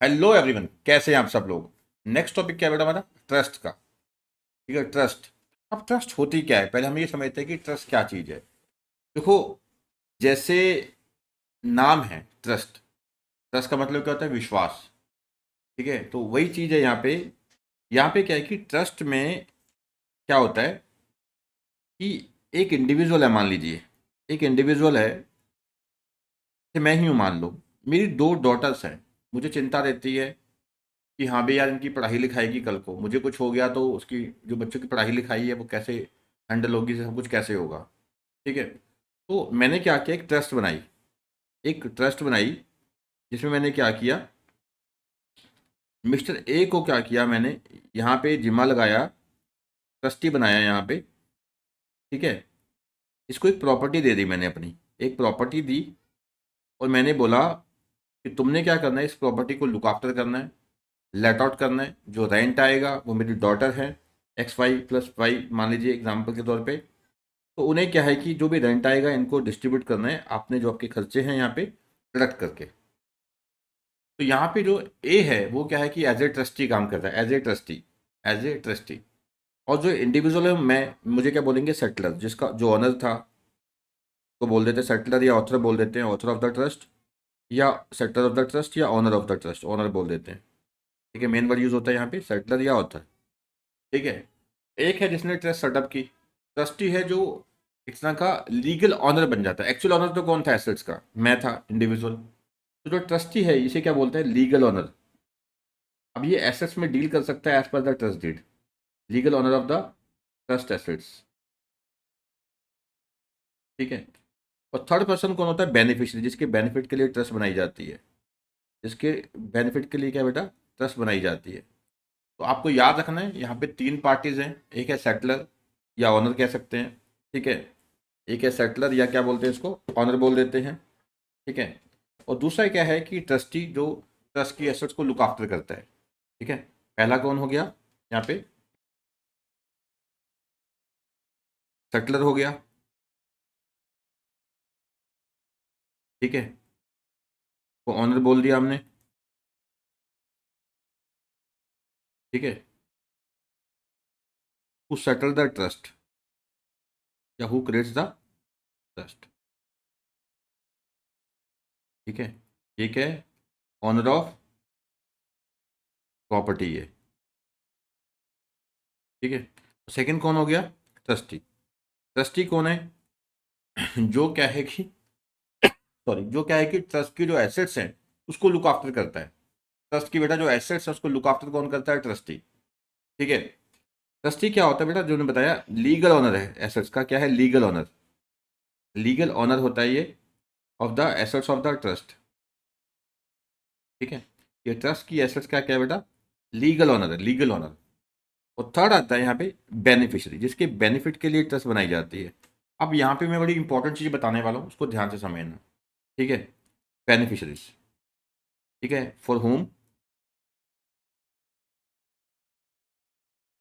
Hello everyone, कैसे हैं आप सब लोग। नेक्स्ट टॉपिक क्या है बेटा हमारा? ट्रस्ट का। ठीक है, ट्रस्ट। अब ट्रस्ट होती क्या है, पहले हम ये समझते हैं कि ट्रस्ट क्या चीज़ है। देखो, जैसे नाम है ट्रस्ट। ट्रस्ट का मतलब क्या होता है? विश्वास। ठीक है, तो वही चीज़ है यहाँ पे। यहाँ पे क्या है कि ट्रस्ट में क्या होता है कि एक इंडिविजुअल है, मान लीजिए एक इंडिविजुअल है, जैसे मैं ही हूँ मान लो। मेरी दो डॉटर्स हैं। मुझे चिंता रहती है कि हाँ भाई यार, इनकी पढ़ाई लिखाई की, कल को मुझे कुछ हो गया तो उसकी जो बच्चों की पढ़ाई लिखाई है वो कैसे हैंडल होगी, सब कुछ कैसे होगा। ठीक है, तो मैंने क्या किया, एक ट्रस्ट बनाई। एक ट्रस्ट बनाई जिसमें मैंने क्या किया, मिस्टर ए को क्या किया मैंने, यहाँ पे जिम्मा लगाया, ट्रस्टी बनाया यहाँ पे। ठीक है, इसको एक प्रॉपर्टी दे दी मैंने अपनी, एक प्रॉपर्टी दी। और मैंने बोला कि तुमने क्या करना है, इस प्रॉपर्टी को लुक आफ्टर करना है, लेट आउट करना है। जो रेंट आएगा वो मेरी डॉटर है, XY+Y मान लीजिए एग्जाम्पल के तौर पे। तो उन्हें क्या है कि जो भी रेंट आएगा इनको डिस्ट्रीब्यूट करना है, आपने जो आपके खर्चे हैं यहाँ पे डिडक्ट करके। तो यहाँ पे जो ए है वो क्या है कि एज ए ट्रस्टी काम करता है, as a trustee, as a trustee. और जो इंडिविजुअल है, मैं मुझे क्या बोलेंगे, सेटलर, जिसका जो ऑनर था तो बोल देते सेटलर, या ऑथर बोल देते हैं, ऑथर ऑफ द ट्रस्ट, या सेटलर ऑफ द ट्रस्ट, या owner of the trust, owner बोल देते हैं। ठीक है, मेन वर्ड यूज होता है यहाँ पे सेटलर या ऑथर। ठीक है, एक है जिसने ट्रस्ट सेटअप की, ट्रस्टी है जो एक तरह का लीगल ऑनर बन जाता है। एक्चुअल ऑनर तो कौन था एसेट्स का? मैं था, इंडिविजुअल। तो जो ट्रस्टी है इसे क्या बोलते हैं? Legal owner. अब ये एसेट्स में डील कर सकता है as per the trust deed, legal owner of the trust assets. ठीक है, और थर्ड पर्सन कौन होता है? बेनिफिशियरी, जिसके बेनिफिट के लिए ट्रस्ट बनाई जाती है, जिसके बेनिफिट के लिए क्या बेटा, ट्रस्ट बनाई जाती है। तो आपको याद रखना है, यहाँ पे तीन पार्टीज हैं। एक है सेटलर या ऑनर कह सकते हैं। ठीक है, एक है सेटलर या क्या बोलते हैं इसको, ऑनर बोल देते हैं। ठीक है, और दूसरा क्या है कि ट्रस्टी, जो ट्रस्ट की एसेट्स को लुक आफ्टर करता है। ठीक है, पहला कौन हो गया यहाँ पे? सेटलर हो गया। ठीक है, वो ऑनर बोल दिया हमने। ठीक है, हु सेटल द ट्रस्ट या हु क्रिएट्स द ट्रस्ट। ठीक है, ठीक है, ऑनर ऑफ प्रॉपर्टी है। ठीक है, सेकंड कौन हो गया? ट्रस्टी। ट्रस्टी कौन है? जो क्या है कि, सॉरी, जो क्या है कि ट्रस्ट की जो एसेट्स हैं उसको लुक आफ्टर करता है। ट्रस्ट की बेटा जो एसेट्स है उसको लुक आफ्टर कौन करता है? ट्रस्टी। ठीक है, ट्रस्टी क्या होता है बेटा, जो ने बताया लीगल ऑनर है एसेट्स का। क्या है? Legal honour. लीगल ऑनर होता है ये of the assets of the trust. ठीक है, ये ट्रस्ट की एसेट्स का क्या है बेटा? लीगल ऑनर है, लीगल ऑनर। और थर्ड आता है यहाँ पे बेनिफिशियरी, जिसके बेनिफिट के लिए ट्रस्ट बनाई जाती है। अब यहाँ पे मैं बड़ी इंपॉर्टेंट चीज़ बताने वाला हूँ, उसको ध्यान से समझना। ठीक है, बेनिफिशरीज। ठीक है, for home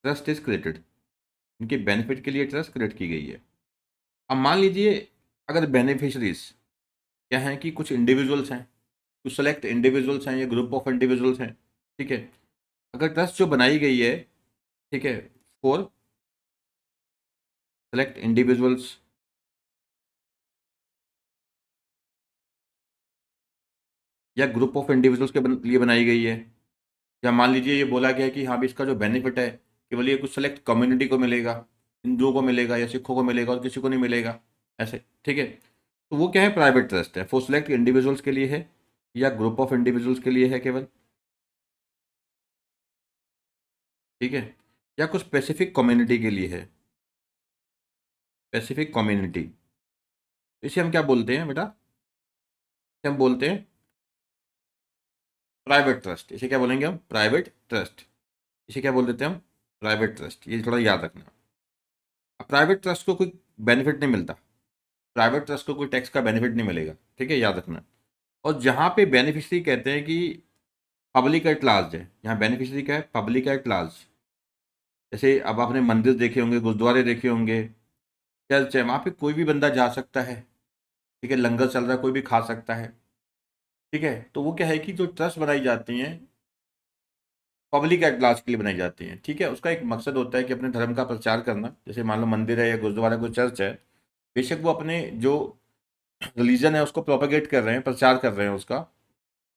trust is created, इनके बेनिफिट के लिए ट्रस्ट क्रिएट की गई है। अब मान लीजिए, अगर बेनिफिशरीज क्या हैं कि कुछ इंडिविजुअल्स हैं, कुछ सेलेक्ट इंडिविजुअल्स हैं या ग्रुप ऑफ इंडिविजुअल्स हैं। ठीक है, अगर ट्रस्ट जो बनाई गई है, ठीक है, फॉर सेलेक्ट इंडिविजुअल्स, या ग्रुप ऑफ इंडिविजुअल्स के लिए बनाई गई है, या मान लीजिए ये बोला गया है कि हाँ भी इसका जो बेनिफिट है केवल ये कुछ सेलेक्ट कम्युनिटी को मिलेगा, हिंदुओं को मिलेगा या सिखों को मिलेगा और किसी को नहीं मिलेगा, ऐसे। ठीक है, तो वो क्या है? प्राइवेट ट्रस्ट है, फॉर सेलेक्ट इंडिविजुअल्स के लिए है या ग्रुप ऑफ इंडिविजुअल्स के लिए है केवल। ठीक है, या कुछ स्पेसिफिक कम्युनिटी के लिए है, स्पेसिफिक कम्युनिटी। इसे हम क्या बोलते हैं बेटा? इसे हम बोलते हैं प्राइवेट ट्रस्ट। इसे क्या बोलेंगे हम? Private trust. इसे क्या बोल देते हैं हम? Private trust. ये थोड़ा याद रखना। अब प्राइवेट ट्रस्ट को कोई बेनिफिट नहीं मिलता, प्राइवेट ट्रस्ट को कोई टैक्स का बेनिफिट नहीं मिलेगा। ठीक है, याद रखना। और जहाँ पे बेनिफिशरी कहते हैं कि पब्लिक एट लार्ज है, यहाँ बेनिफिशरी क्या है? Public at large. जैसे अब आपने मंदिर देखे होंगे, गुरुद्वारे देखे होंगे, चर्च है, वहाँ पे कोई भी बंदा जा सकता है। ठीक है, लंगर चल रहा है, कोई भी खा सकता है। ठीक है, तो वो क्या है कि जो ट्रस्ट बनाई जाती हैं पब्लिक एट लार्ज के लिए बनाई जाती हैं, ठीक है। उसका एक मकसद होता है कि अपने धर्म का प्रचार करना, जैसे मान लो मंदिर है या गुरुद्वारा कोई चर्च है, बेशक वो अपने जो रिलीजन है उसको प्रोपेगेट कर रहे हैं, प्रचार कर रहे हैं उसका,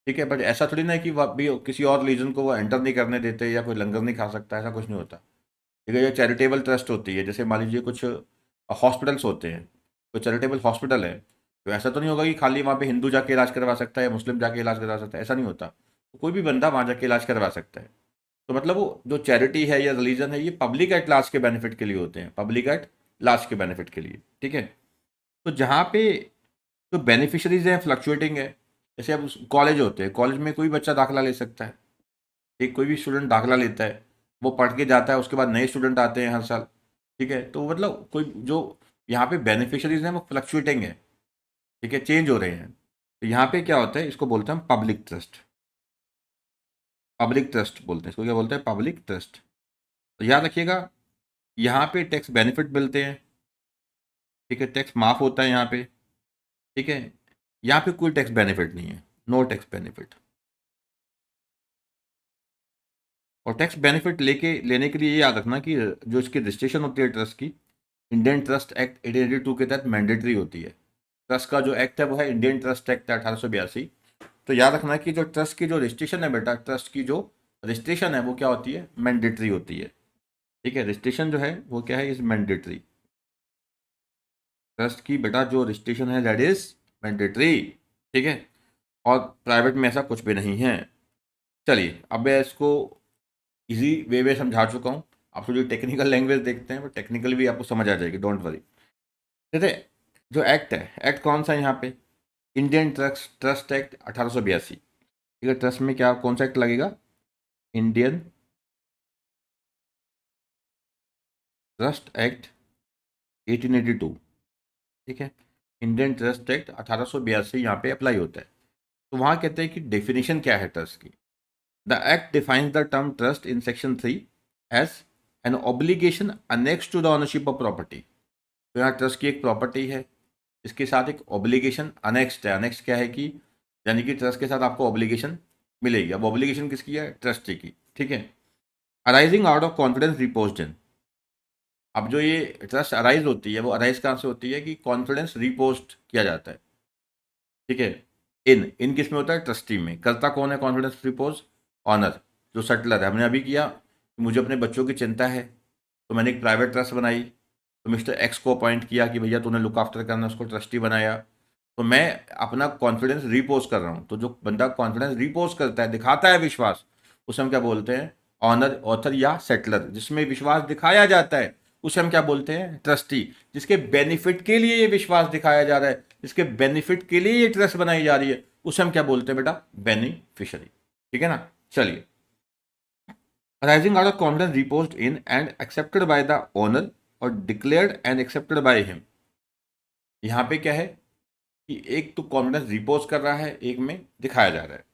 ठीक है, बट ऐसा थोड़ी ना है कि वह भी किसी और रिलीजन को वो एंटर नहीं करने देते या कोई लंगर नहीं खा सकता, ऐसा कुछ नहीं होता, ठीक है। ये चैरिटेबल ट्रस्ट होती है, जैसे मान लीजिए कुछ हॉस्पिटल्स होते हैं, कोई चैरिटेबल हॉस्पिटल है, तो ऐसा तो नहीं होगा कि खाली वहाँ पे हिंदू जाके इलाज करवा सकता है या मुस्लिम जाके इलाज करवा सकता है, ऐसा नहीं होता, तो कोई भी बंदा वहाँ जाके इलाज करवा सकता है। तो मतलब वो जो चैरिटी है या रिलीजन है, ये पब्लिक एट लार्ज के बेनिफिट के लिए होते हैं, पब्लिक एट लार्ज के बेनिफिट के लिए, ठीक है। तो जहाँ पे जो बेनिफिशरीज हैं फ्लक्चुएटिंग है, जैसे अब कॉलेज होते हैं, कॉलेज में कोई बच्चा दाखिला ले सकता है, एक कोई भी स्टूडेंट दाखिला लेता है, वो पढ़ के जाता है, उसके बाद नए स्टूडेंट आते हैं हर साल, ठीक है। तो मतलब कोई जो यहाँ पे बेनिफिशरीज हैं वो फ्लक्चुएटिंग है, ठीक है, चेंज हो रहे हैं। तो यहाँ पे क्या होता है, इसको बोलते हैं पब्लिक ट्रस्ट, पब्लिक ट्रस्ट बोलते हैं इसको, क्या बोलते हैं, पब्लिक ट्रस्ट। तो याद रखिएगा, यहाँ पे टैक्स बेनिफिट मिलते हैं, ठीक है, टैक्स माफ होता है यहाँ पे, ठीक है। यहाँ पे कोई टैक्स बेनिफिट नहीं है, नो टैक्स बेनिफिट। और टैक्स बेनिफिट लेने के लिए ये याद रखना कि जो इसकी रजिस्ट्रेशन होती है ट्रस्ट की, इंडियन ट्रस्ट एक्ट 1882 के तहत मैंडेटरी होती है। ट्रस्ट का जो एक्ट है वो है इंडियन ट्रस्ट एक्ट 1882। तो याद रखना कि जो ट्रस्ट की जो रजिस्ट्रेशन है बेटा, ट्रस्ट की जो रजिस्ट्रेशन है वो क्या होती है, मैंडेटरी होती है, ठीक है। रजिस्ट्रेशन जो है वो क्या है, इज मैंडेटरी। ट्रस्ट की बेटा जो रजिस्ट्रेशन है दैट इज मैंडेटरी, ठीक है। और प्राइवेट में ऐसा कुछ भी नहीं है। चलिए अब मैं इसको इजी वे में समझा चुका हूँ, आपको जो टेक्निकल लैंग्वेज देखते हैं वो टेक्निकल भी आपको समझ आ जाएगी, डोंट वरी। जैसे जो एक्ट है, एक्ट कौन सा है यहाँ पे, इंडियन ट्रस्ट ट्रस्ट एक्ट 1882, ठीक है। ट्रस्ट में क्या कौन सा एक्ट लगेगा, इंडियन ट्रस्ट एक्ट 1882, ठीक है। इंडियन ट्रस्ट एक्ट 1882 यहाँ पे अप्लाई होता है। तो वहाँ कहते हैं कि डेफिनेशन क्या है ट्रस्ट की। The act defines the term trust in section 3 as an obligation annexed to the ownership of property. तो यहाँ ट्रस्ट की एक प्रॉपर्टी है, इसके साथ एक ऑब्लिगेशन अनेक्स्ट है। अनेक्स्ट क्या है कि यानी कि ट्रस्ट के साथ आपको ऑब्लिगेशन मिलेगी। अब ऑब्लिगेशन किसकी है, ट्रस्टी की, ठीक है। अराइजिंग आउट ऑफ कॉन्फिडेंस रिपोज्ड इन। अब जो ये ट्रस्ट अराइज होती है वो अराइज कहाँ से होती है कि कॉन्फिडेंस रिपोस्ट किया जाता है, ठीक है। इन इन किस में होता है, ट्रस्टी में। करता कौन है कॉन्फिडेंस रिपोज, ऑनर, जो सेटलर है। हमने अभी किया कि मुझे अपने बच्चों की चिंता है, तो मैंने एक प्राइवेट ट्रस्ट बनाई, तो मिस्टर एक्स को अपॉइंट किया कि भैया तूने लुक आफ्टर करना, उसको ट्रस्टी बनाया। तो मैं अपना कॉन्फिडेंस रिपोज कर रहा हूँ। तो जो बंदा कॉन्फिडेंस रिपोज करता है, दिखाता है विश्वास, उसे हम क्या बोलते हैं, ऑनर, ऑथर या सेटलर। जिसमें विश्वास दिखाया जाता है उसे हम क्या बोलते हैं, ट्रस्टी। जिसके बेनिफिट के लिए ये विश्वास दिखाया जा रहा है, जिसके बेनिफिट के लिए ये ट्रस्ट बनाई जा रही है, उसे हम क्या बोलते हैं बेटा, बेनिफिशियरी, ठीक है ना। चलिए, arising out of confidence reposed in and accepted by the owner और declared and accepted by him। यहाँ पे क्या है कि एक तो कॉन्फिडेंस रिपोज कर रहा है, एक में दिखाया जा रहा है,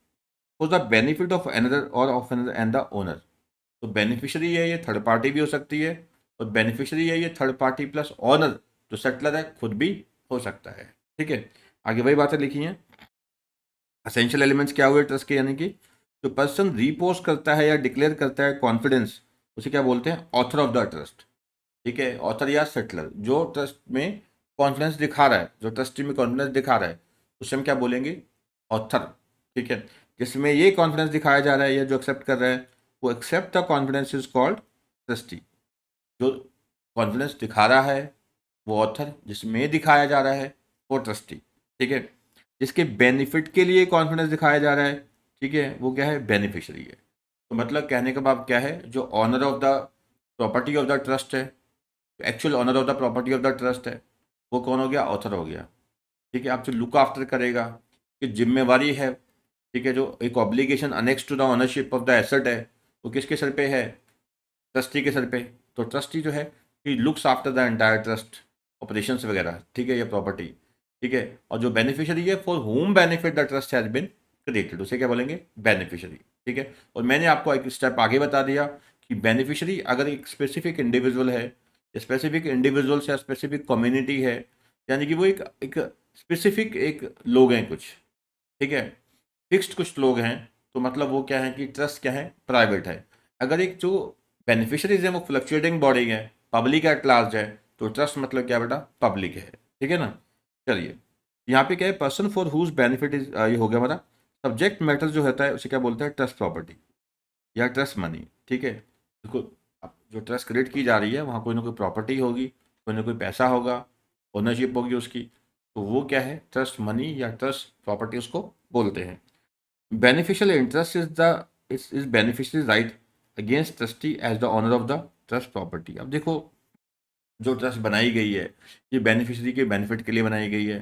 for the benefit of another और of another and the owner. तो बेनिफिशियरी है ये थर्ड पार्टी भी हो सकती है, और बेनिफिशियरी है ये थर्ड पार्टी प्लस ओनर जो सेटलर है खुद भी हो सकता है, ठीक है। आगे वही बातें लिखी हैं। असेंशियल एलिमेंट्स क्या हुए ट्रस्ट के, यानी कि जो पर्सन रिपोज करता है या डिक्लेयर करता है कॉन्फिडेंस, उसे क्या बोलते हैं, ऑथर ऑफ द ट्रस्ट, ठीक है। ऑथर या सेटलर जो ट्रस्ट में कॉन्फिडेंस दिखा रहा है, जो ट्रस्टी में कॉन्फिडेंस दिखा रहा है, उसे हम क्या बोलेंगे, ऑथर, ठीक है। जिसमें ये कॉन्फिडेंस दिखाया जा रहा है या जो एक्सेप्ट कर रहा है, वो accept the confidence is called trustee. जो कॉन्फिडेंस दिखा रहा है वो ऑथर, जिसमें दिखाया जा रहा है वो ट्रस्टी, ठीक है। जिसके बेनिफिट के लिए कॉन्फिडेंस दिखाया जा रहा है, ठीक है, वो क्या है, बेनिफिशियरी है। तो मतलब कहने का भाव क्या है, जो owner of the property of the trust है, actual owner of the property of the trust है, वो कौन हो गया, ऑथर हो गया, ठीक है। आप जो लुक आफ्टर करेगा, कि जिम्मेवारी है, ठीक है, जो एक obligation annexed to the ownership of the asset है, वो किसके सर पे है, ट्रस्टी के सर पे। तो ट्रस्टी जो है he looks after the entire trust operations वगैरह, ठीक है, ये प्रॉपर्टी, ठीक है। और जो बेनिफिशियरी है, for home benefit the trust has been created, उसे क्या बोलेंगे, बेनिफिशियरी, ठीक है। और मैंने आपको एक स्टेप आगे बता दिया कि बेनिफिशियरी अगर एक स्पेसिफिक इंडिविजुअल है, स्पेसिफिक इंडिविजुअल्स या स्पेसिफिक कम्युनिटी है, यानी कि वो एक स्पेसिफिक एक लोग हैं कुछ, ठीक है, फिक्स्ड कुछ लोग हैं, तो मतलब वो क्या है कि ट्रस्ट क्या है, प्राइवेट है। अगर एक जो बेनिफिशरीज है वो फ्लक्चुएटिंग बॉडी है, पब्लिक एट लार्ज है, तो ट्रस्ट मतलब क्या बेटा, पब्लिक है। ठीक है ना। चलिए, यहाँ पे क्या है, person for whose benefit is, ये हो गया हमारा सब्जेक्ट मैटर जो होता है उसे क्या बोलते हैं, ट्रस्ट प्रॉपर्टी या ट्रस्ट मनी। ठीक है। देखो, अब जो ट्रस्ट क्रिएट की जा रही है वहाँ कोई ना कोई प्रॉपर्टी होगी, कोई ना कोई पैसा होगा, ओनरशिप होगी उसकी, तो वो क्या है, ट्रस्ट मनी या ट्रस्ट प्रॉपर्टी उसको बोलते हैं। Beneficial interest is the is beneficial right against trustee as the owner of the trust property. अब देखो, जो ट्रस्ट बनाई गई है ये बेनिफिशरी के बेनिफिट के लिए बनाई गई है।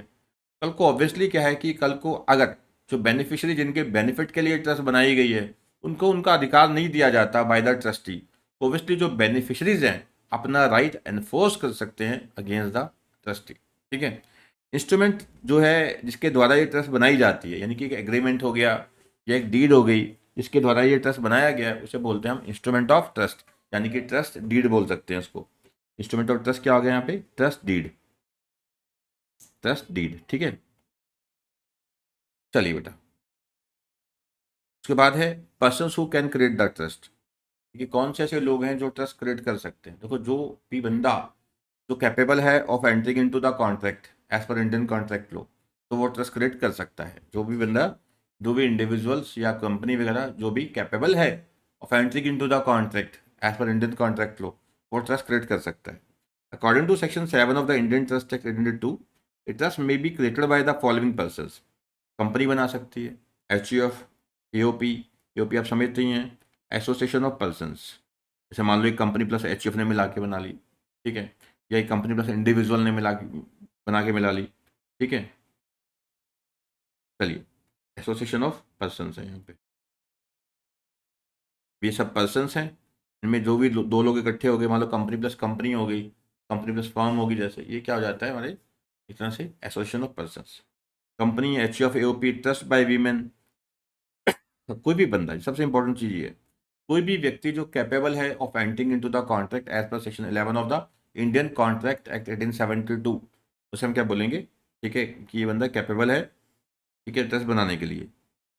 कल को ऑब्वियसली क्या है कि कल को अगर जो बेनिफिशियरी जिनके बेनिफिट के लिए ट्रस्ट बनाई गई है उनको उनका अधिकार नहीं दिया जाता बाय द ट्रस्टी, ऑब्वियसली जो बेनिफिशरीज हैं अपना राइट एनफोर्स कर सकते हैं अगेंस्ट द ट्रस्टी। ठीक है। इंस्ट्रूमेंट जो है जिसके द्वारा ये ट्रस्ट बनाई जाती है, यानी कि एक एग्रीमेंट हो गया या एक डीड हो गई जिसके द्वारा ये ट्रस्ट बनाया गया है, उसे बोलते हैं हम इंस्ट्रूमेंट ऑफ ट्रस्ट, यानी कि ट्रस्ट डीड बोल सकते हैं उसको। इंस्ट्रूमेंट ऑफ ट्रस्ट क्या हो गया यहाँ पे, ट्रस्ट डीड, ट्रस्ट डीड। ठीक है। चलिए बेटा, उसके बाद है person who can create the trust, कि कौन से ऐसे लोग हैं जो ट्रस्ट क्रिएट कर सकते हैं। देखो, जो भी बंदा जो कैपेबल है of entering into the contract as per Indian contract law, तो वो ट्रस्ट क्रिएट कर सकता है। जो भी बंदा, जो भी इंडिविजुअल्स या कंपनी वगैरह जो भी कैपेबल है of entering into the contract as per Indian contract law, वो ट्रस्ट क्रिएट कर सकता है। According to section 7 of the Indian trust act 1882, a trust may be created by the following persons. Company बना सकती है, H U F, AOP, AOP आप समझते ही हैं, एसोसिएशन ऑफ पर्सन्स, जैसे मान लो एक कंपनी प्लस एच ने मिला के बना ली। ठीक है। या एक कंपनी प्लस इंडिविजुअल ने मिला के बना के मिला ली। ठीक है। चलिए, एसोसिएशन ऑफ पर्सन्स है यहाँ पे, ये सब पर्सन्स हैं, इनमें जो भी दो लोग इकट्ठे हो गए, मान लो कंपनी प्लस कंपनी हो गई, कंपनी प्लस फर्म होगी, जैसे ये क्या हो जाता है हमारे इस तरह से association of persons. Company H of AOP trust by women, कोई भी बंदा, सबसे इंपॉर्टेंट चीज ये है, कोई भी व्यक्ति जो कैपेबल है of entering into the contract as per section 11 of the Indian contract act 1872, उसे हम क्या बोलेंगे, ठीक है, कि ये बंदा कैपेबल है, ठीक है, ट्रस्ट बनाने के लिए।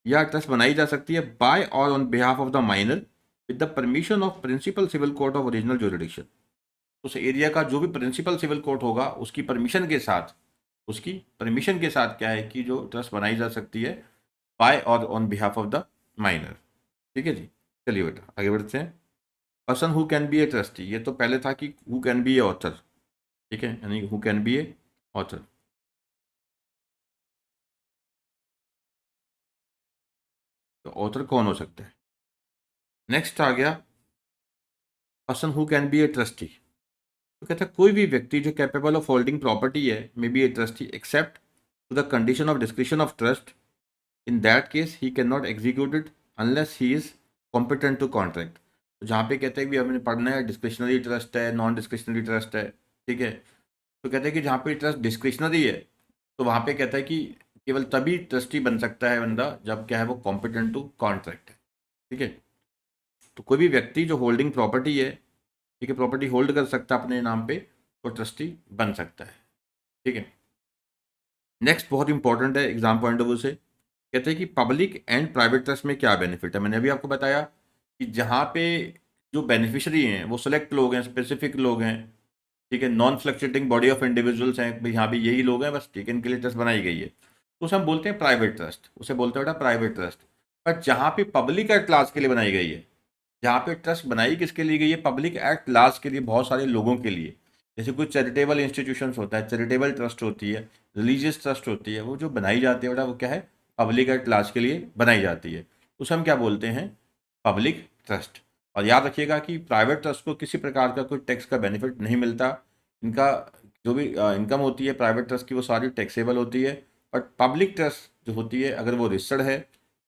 यह ट्रस्ट बनाई जा सकती है बाय और on behalf of the minor with the permission of principal civil court of original jurisdiction. उस एरिया का जो भी प्रिंसिपल सिविल कोर्ट होगा उसकी परमिशन के साथ, उसकी परमिशन के साथ क्या है कि जो ट्रस्ट बनाई जा सकती है बाय और on behalf of the minor. ठीक है जी। चलिए बेटा आगे बढ़ते हैं। Person who can be a trustee, ये तो पहले था कि who can be A author. ठीक है, यानी who can be A author, तो ऑथर कौन हो सकता है। नेक्स्ट आ गया person who can be a trustee, तो कहता है कोई भी व्यक्ति जो कैपेबल ऑफ होल्डिंग प्रॉपर्टी है may be a trustee accept to the condition of description of trust, in that case he can not execute it unless he is competent to contract. तो जहाँ पे कहते हैं कि हमने पढ़ना है डिस्क्रिशनरी ट्रस्ट है, नॉन डिस्क्रिशनरी ट्रस्ट है। ठीक है। तो कहते हैं कि जहाँ पे ट्रस्ट डिस्क्रिशनरी है तो वहाँ पे कहता है कि केवल तभी ट्रस्टी बन सकता है बंदा जब क्या है वो कॉम्पिटेंट टू कॉन्ट्रैक्ट है। ठीक है। तो कोई भी व्यक्ति जो होल्डिंग प्रॉपर्टी है, ठीक है, प्रॉपर्टी होल्ड कर सकता है अपने नाम पे, तो ट्रस्टी बन सकता है। ठीक है। नेक्स्ट बहुत इंपॉर्टेंट है एग्जाम पॉइंट ऑफ व्यू से, कहते हैं कि पब्लिक एंड प्राइवेट ट्रस्ट में क्या बेनिफिट है। मैंने अभी आपको बताया कि जहाँ पे जो बेनिफिशरी हैं वो सेलेक्ट लोग हैं, स्पेसिफिक लोग हैं, ठीक है, non fluctuating body of individuals हैं, भाई यहाँ पे यही लोग हैं बस, ठीक है, इनके लिए ट्रस्ट बनाई गई है, तो उसे हम बोलते हैं प्राइवेट ट्रस्ट, उसे बोलते हैं बेटा प्राइवेट ट्रस्ट। पर जहाँ पे पब्लिक एट लार्ज के लिए बनाई गई है, जहाँ पे ट्रस्ट बनाई किसके लिए गई है, पब्लिक एट लार्ज के लिए, बहुत सारे लोगों के लिए, जैसे कोई चैरिटेबल इंस्टीट्यूशंस होता है, चैरिटेबल ट्रस्ट होती है, रिलीजियस ट्रस्ट होती है, वो जो बनाई जाती है बेटा वो क्या है, पब्लिक एट लार्ज के लिए बनाई जाती है, उसे हम क्या बोलते हैं, पब्लिक ट्रस्ट। और याद रखिएगा कि प्राइवेट ट्रस्ट को किसी प्रकार का कोई टैक्स का बेनिफिट नहीं मिलता, इनका जो भी इनकम होती है प्राइवेट ट्रस्ट की वो सारी टैक्सेबल होती है। बट पब्लिक ट्रस्ट जो होती है अगर वो रजिस्टर्ड है,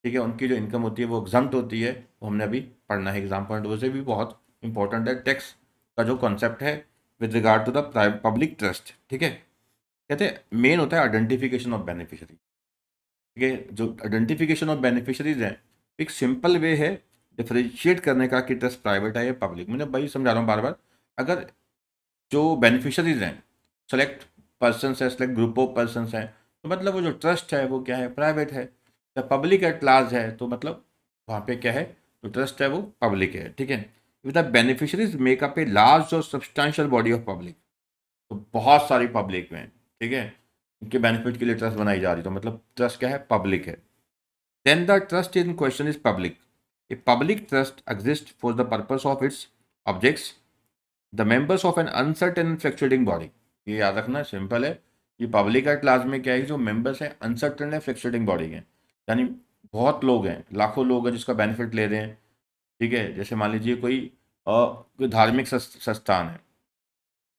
ठीक है, उनकी जो इनकम होती है वो एग्जम्प्ट होती है, वो हमने अभी पढ़ना है एग्जाम पॉइंट से भी बहुत इंपॉर्टेंट है टैक्स का जो कॉन्सेप्ट है with regard to the public trust. ठीक है। कहते हैं मेन होता है आइडेंटिफिकेशन ऑफ बेनिफिशरी। ठीक है, जो आइडेंटिफिकेशन ऑफ बेनिफिशरीज है एक सिंपल वे है डिफ्रेंशिएट करने का कि ट्रस्ट प्राइवेट है या पब्लिक। मैंने भाई समझा रहा हूँ बार बार, अगर जो बेनिफिशरीज हैं सेलेक्ट पर्सन है, सेलेक्ट ग्रुप ऑफ पर्सन है, तो मतलब वो जो ट्रस्ट है वो क्या है, प्राइवेट है। या पब्लिक एट लार्ज है तो मतलब वहाँ पे क्या है, तो ट्रस्ट है वो पब्लिक है, ठीक है। With the beneficiaries makeup a large और सब्सटैंशियल बॉडी ऑफ पब्लिक, तो बहुत सारी पब्लिक में, ठीक है, इनके बेनिफिट के लिए ट्रस्ट बनाई जा रही, तो मतलब ट्रस्ट क्या है, पब्लिक है। Then the trust in question is public. A public trust exist for the purpose of its objects the members of an uncertain and fluctuating body. ये याद रखना, सिंपल है। ये पब्लिक का क्लास में क्या है, जो मेंबर्स हैं अनसर्टेन है फ्लक्चुएटिंग बॉडी के, यानी बहुत लोग हैं, लाखों लोग हैं जिसका बेनिफिट ले रहे हैं, ठीक है। जैसे मान लीजिए कोई धार्मिक संस्थान है,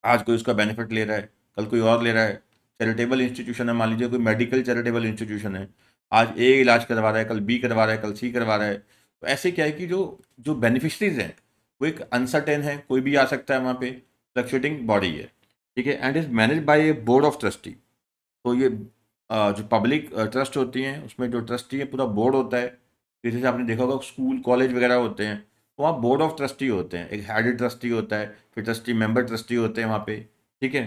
आज कोई उसका बेनिफिट ले रहा है, कल कोई और ले रहा है। चैरिटेबल इंस्टीट्यूशन है, मान लीजिए कोई मेडिकल चैरिटेबल इंस्टीट्यूशन है, आज ए इलाज करवा रहा है, कल बी करवा रहा है, कल सी करवा रहा है। तो ऐसे क्या है कि जो जो बेनिफिशरीज हैं वो एक अनसर्टेन है, कोई भी आ सकता है वहाँ पे, फ्लक्चुएटिंग बॉडी है, ठीक है। And is manage by a board of trustee. तो ये जो पब्लिक ट्रस्ट होती हैं उसमें जो ट्रस्टी है पूरा बोर्ड होता है। जैसे आपने देखा होगा स्कूल कॉलेज वगैरह होते हैं, तो वहाँ बोर्ड ऑफ ट्रस्टी होते हैं, एक हेड ट्रस्टी होता है, फिर ट्रस्टी मेंबर ट्रस्टी होते हैं वहाँ पे, ठीक है।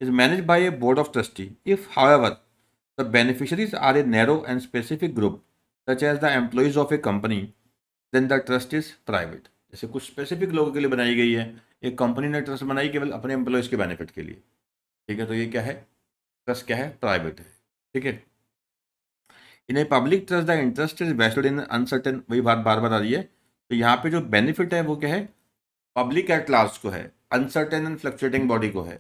Is manage by a board of trustee if however the beneficiaries are a narrow and specific group such as the employees of a company then the trust is private. जैसे कुछ specific लोगों के लिए बनाई गई है, एक कंपनी ने ट्रस्ट बनाई केवल अपने एम्प्लॉयज़ के बेनिफिट के लिए, ठीक है, तो ये क्या है, ट्रस्ट क्या है, प्राइवेट है, ठीक है। In a public trust the interest is vested in uncertain, वही बात बार बार आ रही है। तो यहाँ पे जो बेनिफिट है वो क्या है, पब्लिक एट लार्ज को है, अनसर्टेन एंड फ्लक्चुएटिंग बॉडी को है,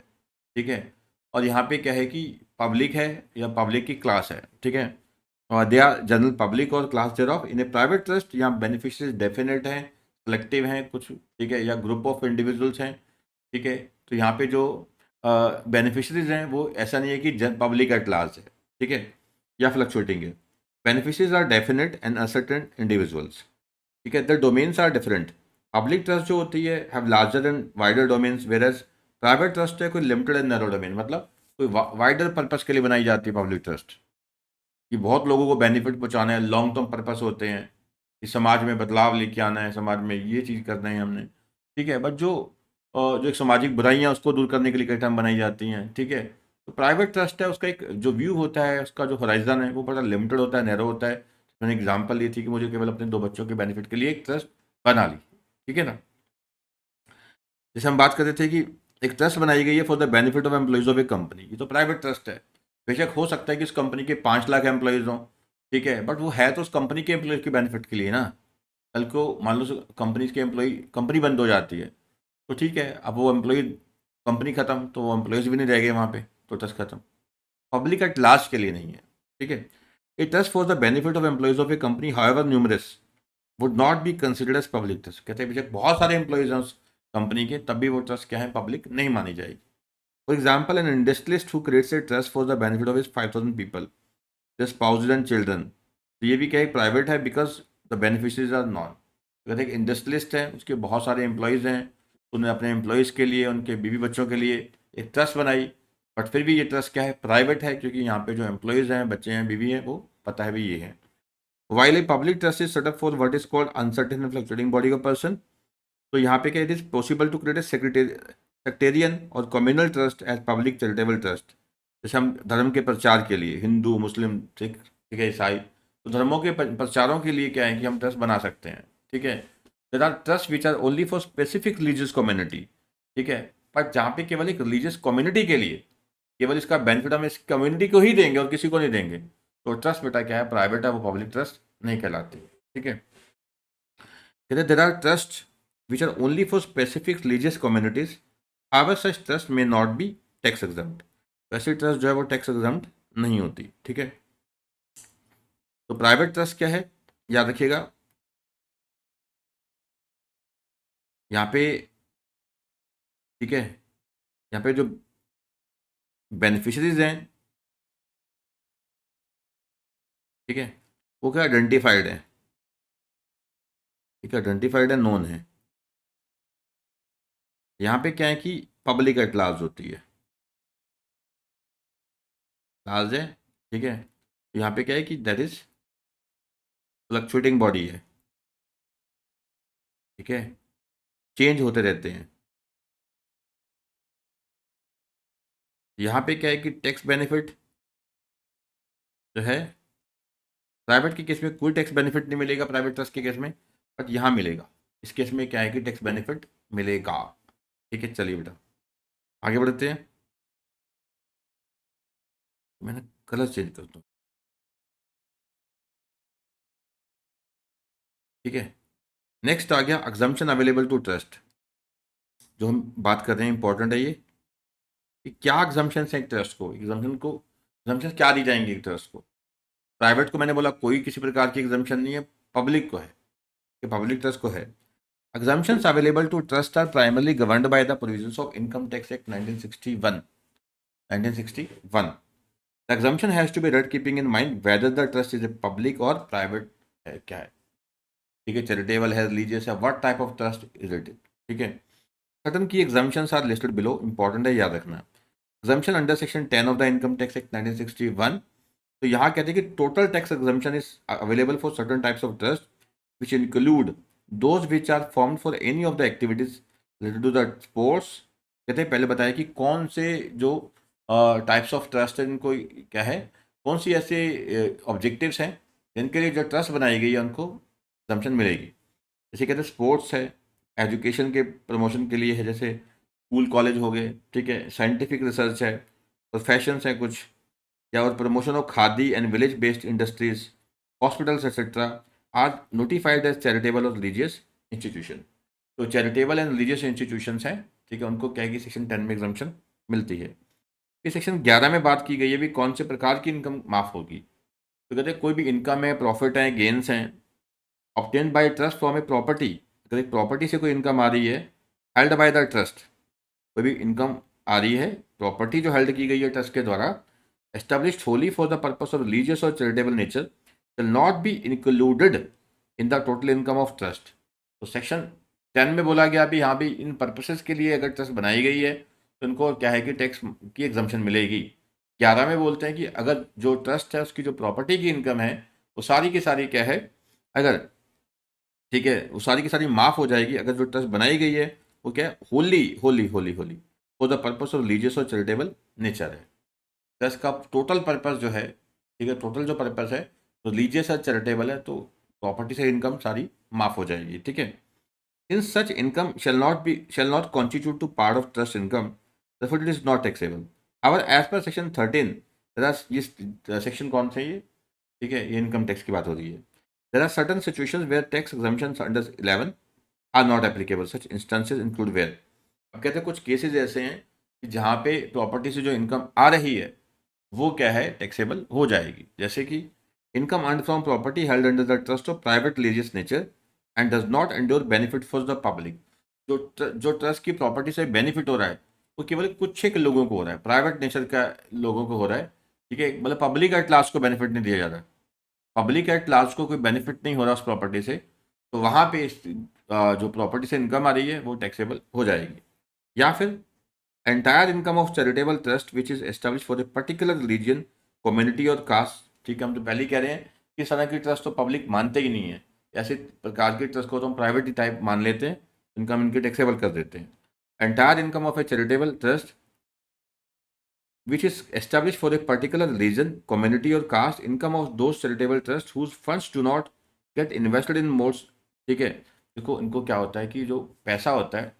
ठीक है। और यहाँ पे क्या है कि पब्लिक है या पब्लिक की क्लास है, ठीक है, और दे आर जनरल पब्लिक और class there of. In a private trust यहाँ बेनिफिशरीज डेफिनेट हैं, सेलेक्टिव हैं कुछ, ठीक है, या ग्रुप ऑफ इंडिविजुअल्स हैं, ठीक है। तो यहाँ पे जो बेनिफिशरीज हैं वो ऐसा नहीं है कि जन पब्लिक एट लार्ज है, ठीक है, या फ्लक्चुएटिंग है। Beneficiaries are definite and uncertain individuals, ठीक है। The domains are different. Public trust जो होती है have larger and wider domains, whereas private trust है कोई लिमिटेड एंड नैरो डोमेन, मतलब कोई वाइडर पर्पस के लिए बनाई जाती है पब्लिक ट्रस्ट, कि बहुत लोगों को बेनिफिट पहुंचाना है, लॉन्ग टर्म पर्पस होते हैं, कि समाज में बदलाव लेके आना है, समाज में ये चीज़ करना है हमने, ठीक है। बट जो एक सामाजिक बुराइयां उसको दूर करने के लिए कई टाइम बनाई जाती हैं, ठीक है। तो प्राइवेट ट्रस्ट है, उसका एक जो व्यू होता है, उसका जो होराइजन है वो बड़ा लिमिटेड होता है, नैरो होता है। मैंने एग्जाम्पल ली थी कि मुझे केवल अपने 2 बच्चों के बेनिफिट के लिए एक ट्रस्ट बना ली, ठीक है ना। जैसे हम बात कर रहे थे कि एक ट्रस्ट बनाई गई है for the benefit of employees of a company, ये तो प्राइवेट ट्रस्ट है। बेशक हो सकता है कि उस कंपनी के 5 लाख एम्प्लॉइज हों, ठीक है, बट वो है तो उस कंपनी के एम्प्लॉयज़ के बेनिफिट के लिए ना। कल को मान लो कंपनी के एम्प्लॉय, कंपनी बंद हो जाती है, तो ठीक है, अब वो एम्प्लॉय, कंपनी खत्म तो वो एम्प्लॉयज़ भी नहीं रह गए वहाँ पे, तो ट्रस्ट खत्म। पब्लिक एट लास्ट के लिए नहीं है, ठीक है। A trust for the benefit of employees of a company however numerous would not be considered as public trust. कहते हैं बेशक बहुत सारे एम्प्लॉयज़ हैं उस कंपनी के, तब भी वो ट्रस्ट क्या है, पब्लिक नहीं मानी जाएगी। For example an industrialist who creates a trust for the benefit of his 5,000 people, the spouses and children, तो ये भी क्या है, प्राइवेट है, because the beneficiaries are known. अगर एक इंडस्ट्रियलिस्ट है, उसके बहुत सारे एम्प्लॉयज़ हैं, उन्होंने अपने एम्प्लॉयज़ के लिए, उनके बीवी बच्चों के लिए एक ट्रस्ट बनाई, बट फिर भी ये ट्रस्ट क्या है, प्राइवेट है, क्योंकि यहाँ पे जो एम्प्लॉयज़ हैं, बच्चे हैं, बीवी हैं, वो पता है भी ये है। While a public trust is set up for what is called uncertain and fluctuating body of person, तो यहाँ पे क्या, it is possible to create a sectarian और communal trust as public charitable trust. जैसे हम धर्म के प्रचार के लिए, हिंदू मुस्लिम सिख, ठीक है, ईसाई, तो धर्मों के प्रचारों के लिए क्या है कि हम ट्रस्ट बना सकते हैं, ठीक है। There are trust which are only for specific religious community, ठीक है। पर जहाँ पे केवल एक रिलीजियस कम्युनिटी के लिए, केवल इसका बेनिफिट हम इस कम्युनिटी को ही देंगे और किसी को नहीं देंगे, तो ट्रस्ट बेटा क्या है, प्राइवेट है, वो पब्लिक ट्रस्ट नहीं कहलाती, ठीक है। कहते there are trust which are only for specific religious communities. However, such trust may not be tax exempt. वैसे ट्रस्ट जो है वो टैक्स एग्जाम्प्ट नहीं होती, ठीक है। तो प्राइवेट ट्रस्ट क्या है, याद रखिएगा, यहाँ पे, ठीक है, यहाँ पे जो बेनिफिशरीज हैं, ठीक है, वो क्या आइडेंटिफाइड है, ठीक है, आइडेंटिफाइड है, नोन है। यहाँ पे क्या है कि पब्लिक एट लार्ज होती है, लार्ज है, ठीक है। यहाँ पे क्या है कि दैट इज फ्लक्चुएटिंग बॉडी है, ठीक है, चेंज होते रहते हैं। यहाँ पे क्या है कि टैक्स बेनिफिट जो है, प्राइवेट के केस में कोई टैक्स बेनिफिट नहीं मिलेगा, प्राइवेट ट्रस्ट के केस में, बट यहाँ मिलेगा। इस केस में क्या है कि टैक्स बेनिफिट मिलेगा। ठीक है, चलिए बेटा आगे बढ़ते हैं। मैंने कलर चेंज कर दूँ, ठीक है। नेक्स्ट आ गया एग्जम्पशन अवेलेबल टू ट्रस्ट। जो हम बात कर रहे हैं इंपॉर्टेंट है ये, कि क्या एग्जम्पशन है एक ट्रस्ट को, एग्जम्पशन क्या दी जाएंगी एक ट्रस्ट को। प्राइवेट को मैंने बोला कोई किसी प्रकार की एग्जम्पशन नहीं है, पब्लिक को है, कि पब्लिक ट्रस्ट को है। Exemptions available to trust are primarily governed by the provisions of Income Tax Act 1961. 1961. The exemption has to be read keeping in mind whether the trust is a public or private है, क्या है, ठीक है, charitable है, religious है, what type of trust is it, ठीक है। Certain की exemptions are listed below, important है याद रखना। Exemption under section 10 of the income tax act 1961। तो यहाँ कहते हैं कि total tax exemption is available for certain types of trust which include those which are formed for any of the activities related to the sports। कहते हैं पहले बताया कि कौन से जो टाइप्स ऑफ ट्रस्ट है, इनको क्या है, कौन सी ऐसे ऑब्जेक्टिव्स हैं जिनके लिए जो ट्रस्ट बनाई गई है उनको एग्जम्पशन मिलेगी। जैसे कहते हैं स्पोर्ट्स है, एजुकेशन के प्रमोशन के लिए है, जैसे स्कूल कॉलेज हो गए, ठीक है, साइंटिफिक रिसर्च है, प्रोफेशंस है कुछ, या और promotion of khadi and village based industries, hospitals etcetera are notified as charitable और रिलीजियस इंस्टीट्यूशन। तो चैरिटेबल एंड रिलीजियस इंस्टीट्यूशंस हैं, ठीक है, उनको क्या है कि सेक्शन 10 में एग्जम्पशन मिलती है। फिर सेक्शन 11 में बात की गई है भी कौन से प्रकार की इनकम माफ होगी। तो कहते हैं कोई भी इनकम है, प्रॉफिट है, गेन्स हैं obtained by trust from a property. अगर एक प्रॉपर्टी से कोई इनकम आ रही है हेल्ड बाय द ट्रस्ट, कोई भी इनकम आ रही है, प्रॉपर्टी जो हेल्ड की गई है ट्रस्ट के द्वारा, established wholly for the purpose of religious or charitable nature shall not be included in the total income of trust। तो सेक्शन 10 में बोला गया भी यहाँ भी इन पर्पसेस के लिए अगर ट्रस्ट बनाई गई है तो इनको क्या है कि टैक्स की एग्जम्पशन मिलेगी। 11 में बोलते हैं कि अगर जो ट्रस्ट है उसकी जो प्रॉपर्टी की इनकम है वो सारी की सारी क्या है, अगर, ठीक है, वो सारी की सारी माफ़ हो जाएगी अगर जो ट्रस्ट बनाई गई है वो क्या है, Holi Holi Holi wholly for the purpose of religious और चैरिटेबल नेचर है। ट्रस्ट का टोटल पर्पस जो है, ठीक है, टोटल जो पर्पस है तो रिलीजियस और चैरिटेबल है, तो प्रॉपर्टी से इनकम सारी माफ हो जाएगी, ठीक है। In such income shall not constitute to part of trust income, therefore it is not taxable. Our as per section 13, ये सेक्शन कौन सा है ये, ठीक है, ये इनकम टैक्स की बात हो रही है। There are certain situations where tax exemptions under 11 are not applicable, such instances include where. अब कहते हैं कुछ केसेस ऐसे हैं कि जहाँ पे प्रॉपर्टी से जो इनकम आ रही है वो क्या है, टैक्सेबल हो जाएगी। जैसे कि income earn from property held under the trust of private religious nature and does not endure benefit for the public. जो ट्रस्ट की प्रॉपर्टी से बेनिफिट हो रहा है वो केवल कुछ एक लोगों को हो रहा है, प्राइवेट नेचर का लोगों को हो रहा है, ठीक है, मतलब पब्लिक एट लार्ज को बेनिफिट नहीं दिया जा रहा है। पब्लिक एट लार्ज को कोई बेनिफिट नहीं हो रहा उस प्रॉपर्टी से, तो वहाँ पे जो प्रॉपर्टी से इनकम आ रही है वो टैक्सेबल हो जाएगी। या फिर entire income of charitable trust which is established for a particular religion, community और caste, ठीक है, हम तो पहले ही कह रहे हैं कि इस तरह की ट्रस्ट तो पब्लिक मानते ही नहीं है, ऐसे प्रकार के ट्रस्ट को तो हम प्राइवेट ही टाइप मान लेते हैं, इनकम इनके टैक्सेबल कर देते हैं। Entire income of A charitable trust which is established for a particular religion, community और caste, income of those charitable trusts whose funds do not get invested in most, ठीक है। देखो इनको क्या होता है कि जो पैसा होता है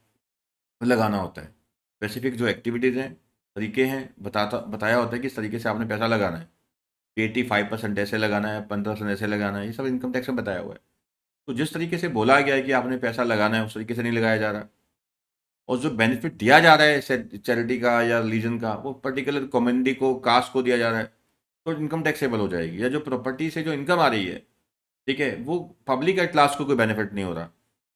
लगाना होता है, स्पेसिफिक जो एक्टिविटीज़ हैं, तरीके हैं, बताया होता है कि इस तरीके से आपने पैसा लगाना है, 85% ऐसे लगाना है, 15% ऐसे लगाना है, ये सब इनकम टैक्स में बताया हुआ है। तो जिस तरीके से बोला गया है कि आपने पैसा लगाना है उस तरीके से नहीं लगाया जा रहा, और जो बेनिफिट दिया जा रहा है चैरिटी का या रिलीजन का वो पर्टिकुलर कम्युनिटी को, कास्ट को दिया जा रहा है, तो इनकम टैक्सेबल हो जाएगी। या जो प्रॉपर्टी से जो इनकम आ रही है, ठीक है, वो पब्लिक एट लास्ट को कोई बेनिफिट नहीं हो रहा,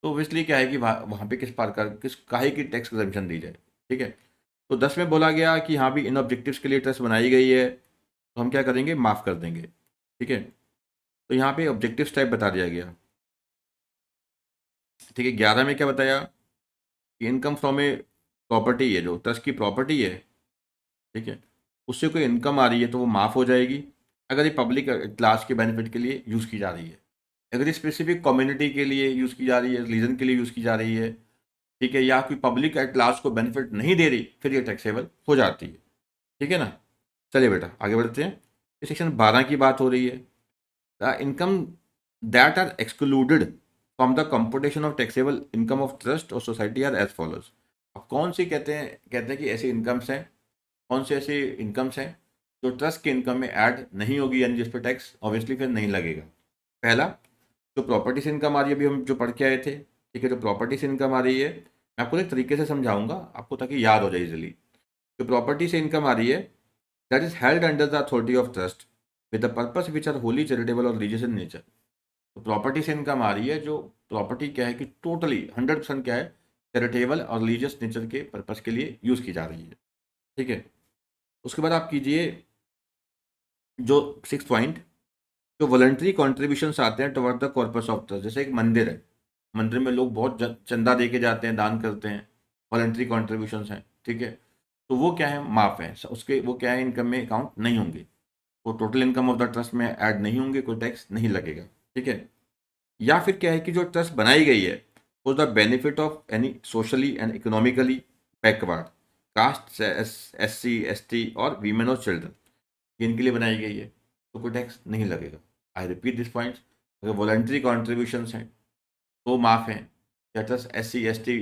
तो इसलिए क्या है कि वहाँ पे किस काहे की टैक्स एग्जम्पशन दी जाए, ठीक है। तो 10 में बोला गया कि हाँ भी इन ऑब्जेक्टिव्स के लिए ट्रस्ट बनाई गई है तो हम क्या करेंगे, माफ़ कर देंगे, ठीक है। तो यहाँ पे ऑब्जेक्टिव्स टाइप बता दिया गया, ठीक है। 11 में क्या बताया कि इनकम फ्रॉम ए प्रॉपर्टी है, जो ट्रस्ट की प्रॉपर्टी है, ठीक है, उससे कोई इनकम आ रही है तो वो माफ़ हो जाएगी अगर ये पब्लिक क्लास के बेनिफिट के लिए यूज़ की जा रही है। अगर ये स्पेसिफिक कम्युनिटी के लिए यूज़ की जा रही है, रिलीजन के लिए यूज़ की जा रही है, ठीक है, या कोई पब्लिक एट लार्ज को बेनिफिट नहीं दे रही, फिर ये टैक्सेबल हो जाती है, ठीक है ना। चलिए बेटा आगे बढ़ते हैं। ये सेक्शन 12 की बात हो रही है, the income that are excluded from the computation of taxable income of trust और सोसाइटी आर एज फॉलोज। अब कौन सी कहते हैं कि ऐसी इनकम्स हैं, कौन सी ऐसी इनकम्स हैं जो ट्रस्ट के इनकम में ऐड नहीं होगी, यानी जिस पर टैक्स ऑब्वियसली फिर नहीं लगेगा। पहला, जो प्रॉपर्टी से इनकम आ रही है, अभी हम जो पढ़ के आए थे, ठीक है, जो प्रॉपर्टी से इनकम आ रही है, मैं आपको एक तरीके से समझाऊंगा आपको ताकि याद हो जाए इजिली। जो प्रॉपर्टी से इनकम आ रही है, that is held under the authority of trust with the purpose which are holy charitable और रिलीजियस इन नेचर। तो प्रॉपर्टी से इनकम आ रही है, जो प्रॉपर्टी क्या है कि टोटली 100% क्या है, चैरिटेबल और रिलीजियस नेचर के पर्पस के लिए यूज़ की जा रही है, ठीक है। उसके बाद आप कीजिए जो 6 पॉइंट, जो वॉलंटरी कॉन्ट्रीब्यूशन आते हैं toward the corpus of trust. जैसे एक मंदिर है, मंदिर में लोग बहुत चंदा दे के जाते हैं, दान करते हैं, वॉलंटरी कॉन्ट्रीब्यूशन हैं, ठीक है, तो वो क्या है, माफ़ है, उसके वो क्या है, इनकम में काउंट नहीं होंगे, वो total income of the trust में ऐड नहीं होंगे, कोई टैक्स नहीं लगेगा, ठीक है। या फिर क्या है कि जो ट्रस्ट बनाई गई है for the benefit of any socially and economically backward caste, SC ST और वीमेन और चिल्ड्रन, इनके लिए बनाई गई है, तो कोई टैक्स नहीं लगेगा। आई रिपीट दिस पॉइंट, अगर वॉलंटरी कॉन्ट्रीब्यूशन हैं तो माफ़ हैं, या ट्रस्ट SC ST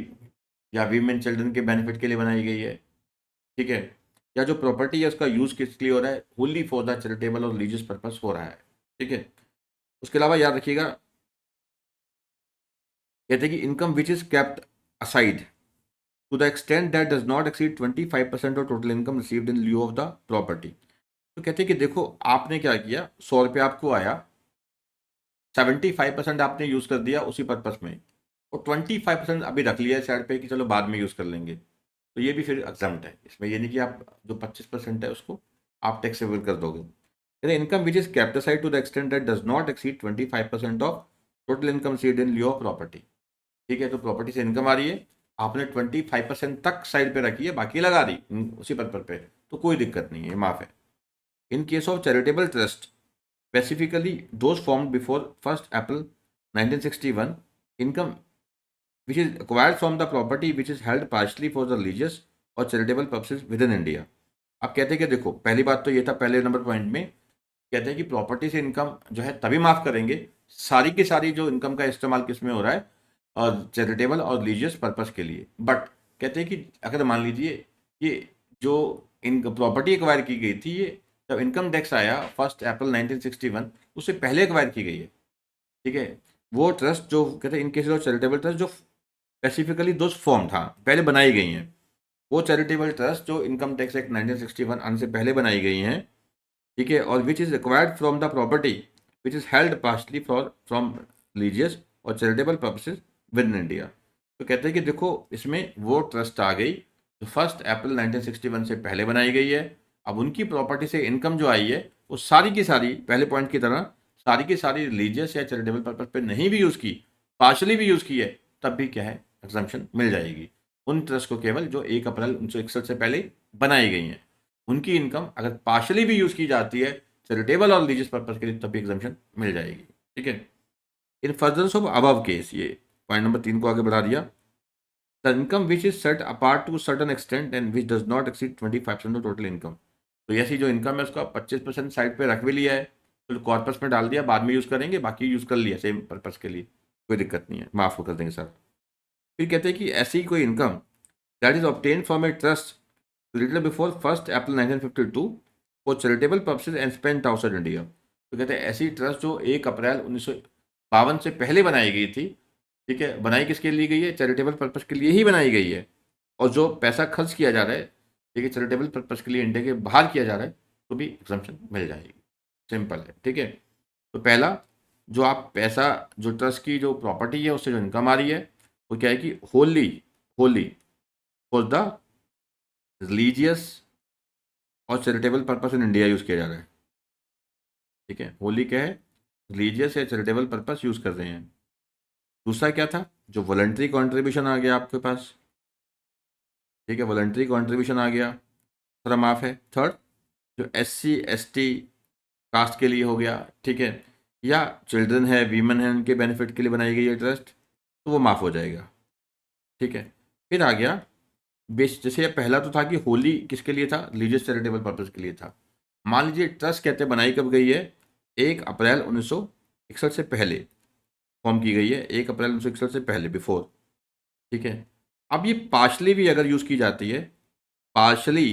या वीमेन चिल्ड्रन के बेनिफिट के लिए बनाई गई है, ठीक है, या जो प्रॉपर्टी है उसका यूज़ किस लिए हो रहा है, होली फॉर द चैरिटेबल और रिलीजियस पर्पस हो रहा है, ठीक है। उसके अलावा याद रखिएगा, कहते हैं कि income which is kept aside to the extent that does not exceed 25% of total income received in lieu of the property. तो कहते हैं कि देखो आपने क्या किया, 100 रुपये आपको आया, 75% आपने यूज़ कर दिया उसी पर्पस में, और 25% अभी रख लिया साइड पे कि चलो बाद में यूज़ कर लेंगे, तो ये भी फिर एग्जाम्प्ट है इसमें, ये नहीं कि आप जो 25% है उसको आप टैक्सेबल कर दोगे। Income which is kept aside to the extent that does not exceed 25% of total income received in lieu of property, ठीक है। तो प्रॉपर्टी से इनकम आ रही है, आपने 25% तक साइड पे रखी है, बाकी लगा दी उसी पर्पज पे, तो कोई दिक्कत नहीं है, माफ है। In case of charitable trust specifically those form before 1 April 1961, income which is acquired from the property which is held partially for the religious और charitable purposes within India. आप कहते हैं कि देखो पहली बात तो ये था, पहले नंबर पॉइंट में कहते हैं कि प्रॉपर्टी से इनकम जो है तभी माफ करेंगे, सारी की सारी जो इनकम का इस्तेमाल किस में हो रहा है, और चैरिटेबल और रिलीजियस पर्पस के लिए। बट कहते हैं कि अगर मान लीजिए ये जो इन प्रॉपर्टी एक्वायर की गई थी, ये जब इनकम टैक्स आया 1 अप्रैल 1961, उससे पहले एक्वायर की गई है, ठीक है। वो ट्रस्ट जो कहते हैं इन केस ऑफ चैरिटेबल ट्रस्ट जो स्पेसिफिकली दो फॉर्म था पहले बनाई गई हैं, वो चैरिटेबल ट्रस्ट जो इनकम टैक्स एक्ट 1961 आने से पहले बनाई गई हैं, ठीक है, और which is acquired from the property which is held partially from religious और charitable purposes within India. तो कहते हैं कि देखो इसमें वो ट्रस्ट आ गई जो 1 अप्रैल 1961 से पहले बनाई गई है, अब उनकी प्रॉपर्टी से इनकम जो आई है वो सारी की सारी पहले पॉइंट की तरह सारी की सारी रिलीजियस या चैरिटेबल पर्पज पे नहीं भी यूज़ की, पार्शली भी यूज़ की है, तब भी क्या है, एग्जम्पशन मिल जाएगी उन ट्रस्ट को, केवल जो 1 अप्रैल 1961 से पहले बनाई गई हैं, उनकी इनकम अगर पार्शली भी यूज़ की जाती है चैरिटेबल और रिलीजियस पर्पज के लिए, तब भी एग्जम्पशन मिल जाएगी, ठीक है। In furtherance of above case, ये पॉइंट नंबर 3 को आगे बढ़ा दिया, the income which is set apart to certain extent and which does not exceed 25% of total income. तो ऐसी जो इनकम है उसका 25% साइड पे रख भी लिया है, तो कॉर्पस में डाल दिया, बाद में यूज़ करेंगे, बाकी यूज़ कर लिया सेम पर्पज़ के लिए, कोई दिक्कत नहीं है, माफ़ कर देंगे सर। फिर कहते हैं कि ऐसी कोई income that is obtain from a trust little before 1 April 1952 for charitable purposes and spent outside India. तो कहते हैं ऐसी ट्रस्ट जो 1 अप्रैल 1952 से पहले बनाई गई थी, ठीक है, बनाई किसके लिए गई है, चैरिटेबल पर्पज़ के लिए ही बनाई गई है, और जो पैसा खर्च किया जा रहा है, ठीक है, चैरिटेबल पर्पज़ के लिए इंडिया के बाहर किया जा रहा है, तो भी एग्जम्पशन मिल जाएगी, सिंपल है, ठीक है। तो पहला, जो आप पैसा जो ट्रस्ट की जो प्रॉपर्टी है उससे जो इनकम आ रही है, वो क्या है कि wholly wholly for the religious और charitable purpose in India use किया जा रहा है, ठीक है, होली क्या है, रिलीजियस या चैरिटेबल पर्पस यूज़ कर रहे हैं। दूसरा क्या था, जो वॉलंटरी कॉन्ट्रीब्यूशन आ गया आपके पास, ठीक है, वॉलंटरी कॉन्ट्रीब्यूशन आ गया, थोड़ा माफ़ है। थर्ड, जो SC ST कास्ट के लिए हो गया, ठीक है, या चिल्ड्रन है, वीमेन है, उनके बेनिफिट के लिए बनाई गई है ट्रस्ट, तो वो माफ़ हो जाएगा, ठीक है। फिर आ गया बेस, जैसे ये पहला तो था कि होली किसके लिए था, रिलीजियस चैरिटेबल पर्पज़ के लिए था। मान लीजिए ट्रस्ट कहते बनाई कब गई है, 1 अप्रैल 1961 से पहले, फॉर्म की गई है 1 अप्रैल 1961 से पहले, बिफोर। ठीक है। अब ये पार्शली भी अगर यूज़ की जाती है, पार्शली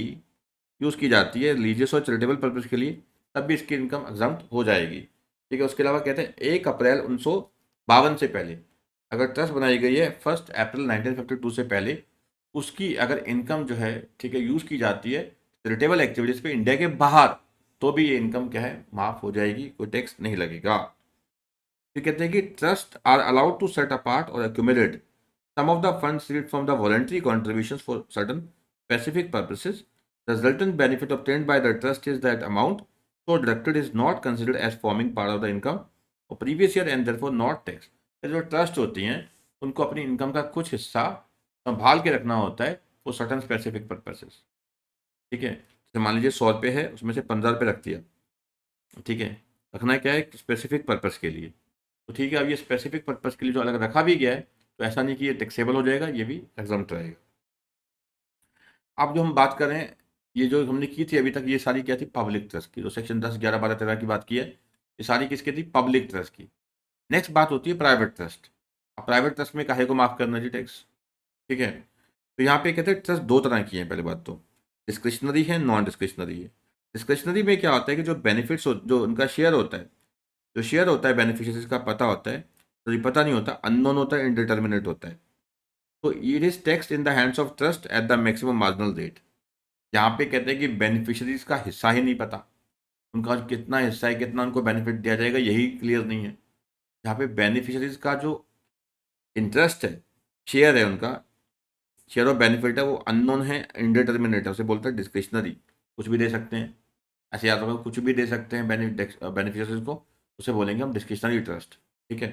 यूज़ की जाती है रिलीजियस और चैरिटेबल पर्पज़ के लिए, तब भी इसकी इनकम एग्जम्प्ट हो जाएगी। ठीक है। उसके अलावा कहते हैं 1 अप्रैल 1952 से पहले, अगर ट्रस्ट बनाई गई है 1 अप्रैल 1952 से पहले, उसकी अगर इनकम जो है, ठीक है, यूज़ की जाती है चैरिटेबल एक्टिविटीज़ पे इंडिया के बाहर, तो भी ये इनकम क्या है, माफ़ हो जाएगी, कोई टैक्स नहीं लगेगा। फिर कहते हैं कि trust are allowed to set apart और accumulate some of the funds received from the voluntary contributions for certain specific purposes. The resultant benefit obtained by the trust is that amount so deducted is not considered as forming part of the income of previous year and therefore not taxed. जो trust होती हैं उनको अपनी income का कुछ हिस्सा संभाल के रखना होता है फॉर सर्टन स्पेसिफिक पर्पसेस। ठीक है। जैसे मान लीजिए 100 रुपये है, उसमें से 15 रुपये रख दिया। ठीक है। रखना क्या है, स्पेसिफिक पर्पस के लिए। तो ठीक है, अब ये स्पेसिफिक पर्पस के लिए जो अलग रखा भी गया है, तो ऐसा नहीं कि ये टैक्सेबल हो जाएगा, ये भी एग्जम्प्ट रहेगा। अब जो हम बात कर रहे हैं, ये जो हमने की थी अभी तक, ये सारी क्या थी, पब्लिक ट्रस्ट की। जो सेक्शन 10, 11, 12, 13 की बात की है, ये सारी किसकी थी, पब्लिक ट्रस्ट की। नेक्स्ट बात होती है प्राइवेट ट्रस्ट। अब प्राइवेट ट्रस्ट में काहे को माफ करना जी टैक्स। ठीक है। तो यहाँ पे कहते हैं ट्रस्ट दो तरह की है। पहले बात तो डिस्क्रिशनरी है, नॉन डिस्क्रिशनरी है। डिस्क्रिशनरी में क्या होता है कि जो बेनिफिट्स जो उनका शेयर होता है, जो शेयर होता है बेनिफिशियरीज का पता होता है, तो ये पता नहीं होता, अननोन होता है, इनडिटर्मिनेट होता है। तो it is taxed in the hands of trust at the maximum marginal rate. यहाँ पे कहते हैं कि बेनिफिशियरीज का हिस्सा ही नहीं पता, उनका कितना हिस्सा है, कितना उनको बेनिफिट दिया जाएगा, यही क्लियर नहीं है। यहाँ पे बेनिफिशियरीज का जो इंटरेस्ट है, शेयर है, उनका शेयर ऑफ बेनिफिट है, वो अननोन है, इनडिटर्मिनेट है, उसे बोलते हैं डिस्क्रिशनरी। कुछ भी दे सकते हैं, ऐसे याद रखो, कुछ भी दे सकते हैं बेनिफिशियरीज को, उसे बोलेंगे हम डिस्क्रिशनरी ट्रस्ट। ठीक है।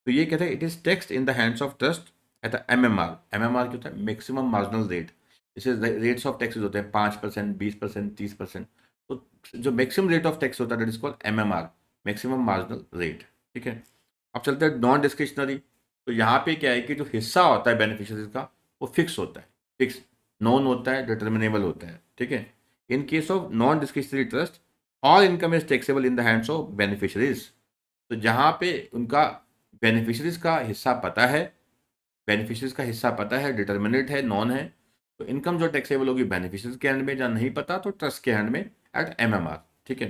तो ये कहते हैं it is taxed in the hands of trust at the MMR. MMR क्या होता है, मैक्सिमम मार्जिनल रेट। इसे रेट्स ऑफ टैक्सेस होते हैं 5%, 20%, 30%। तो जो मैक्सिमम रेट ऑफ टैक्स होता है that is called MMR, maximum marginal rate. ठीक है। अब चलते हैं नॉन डिस्क्रिशनरी। तो यहाँ पे क्या है कि जो हिस्सा होता है बेनिफिशियरीज का, वो फिक्स होता है, फिक्स नॉन होता है, डिटर्मिनेबल होता है। ठीक है। In case of non discretionary trust, all income is taxable in the hands of beneficiaries. तो जहाँ पे उनका बेनिफिशरीज का हिस्सा पता है, बेनिफिशरीज का हिस्सा पता है, डिटर्मिनेट है, नॉन है, तो इनकम जो टैक्सेबल होगी बेनिफिशरीज के हैंड में, जहाँ नहीं पता तो ट्रस्ट के हैंड में एट एमएमआर। ठीक है।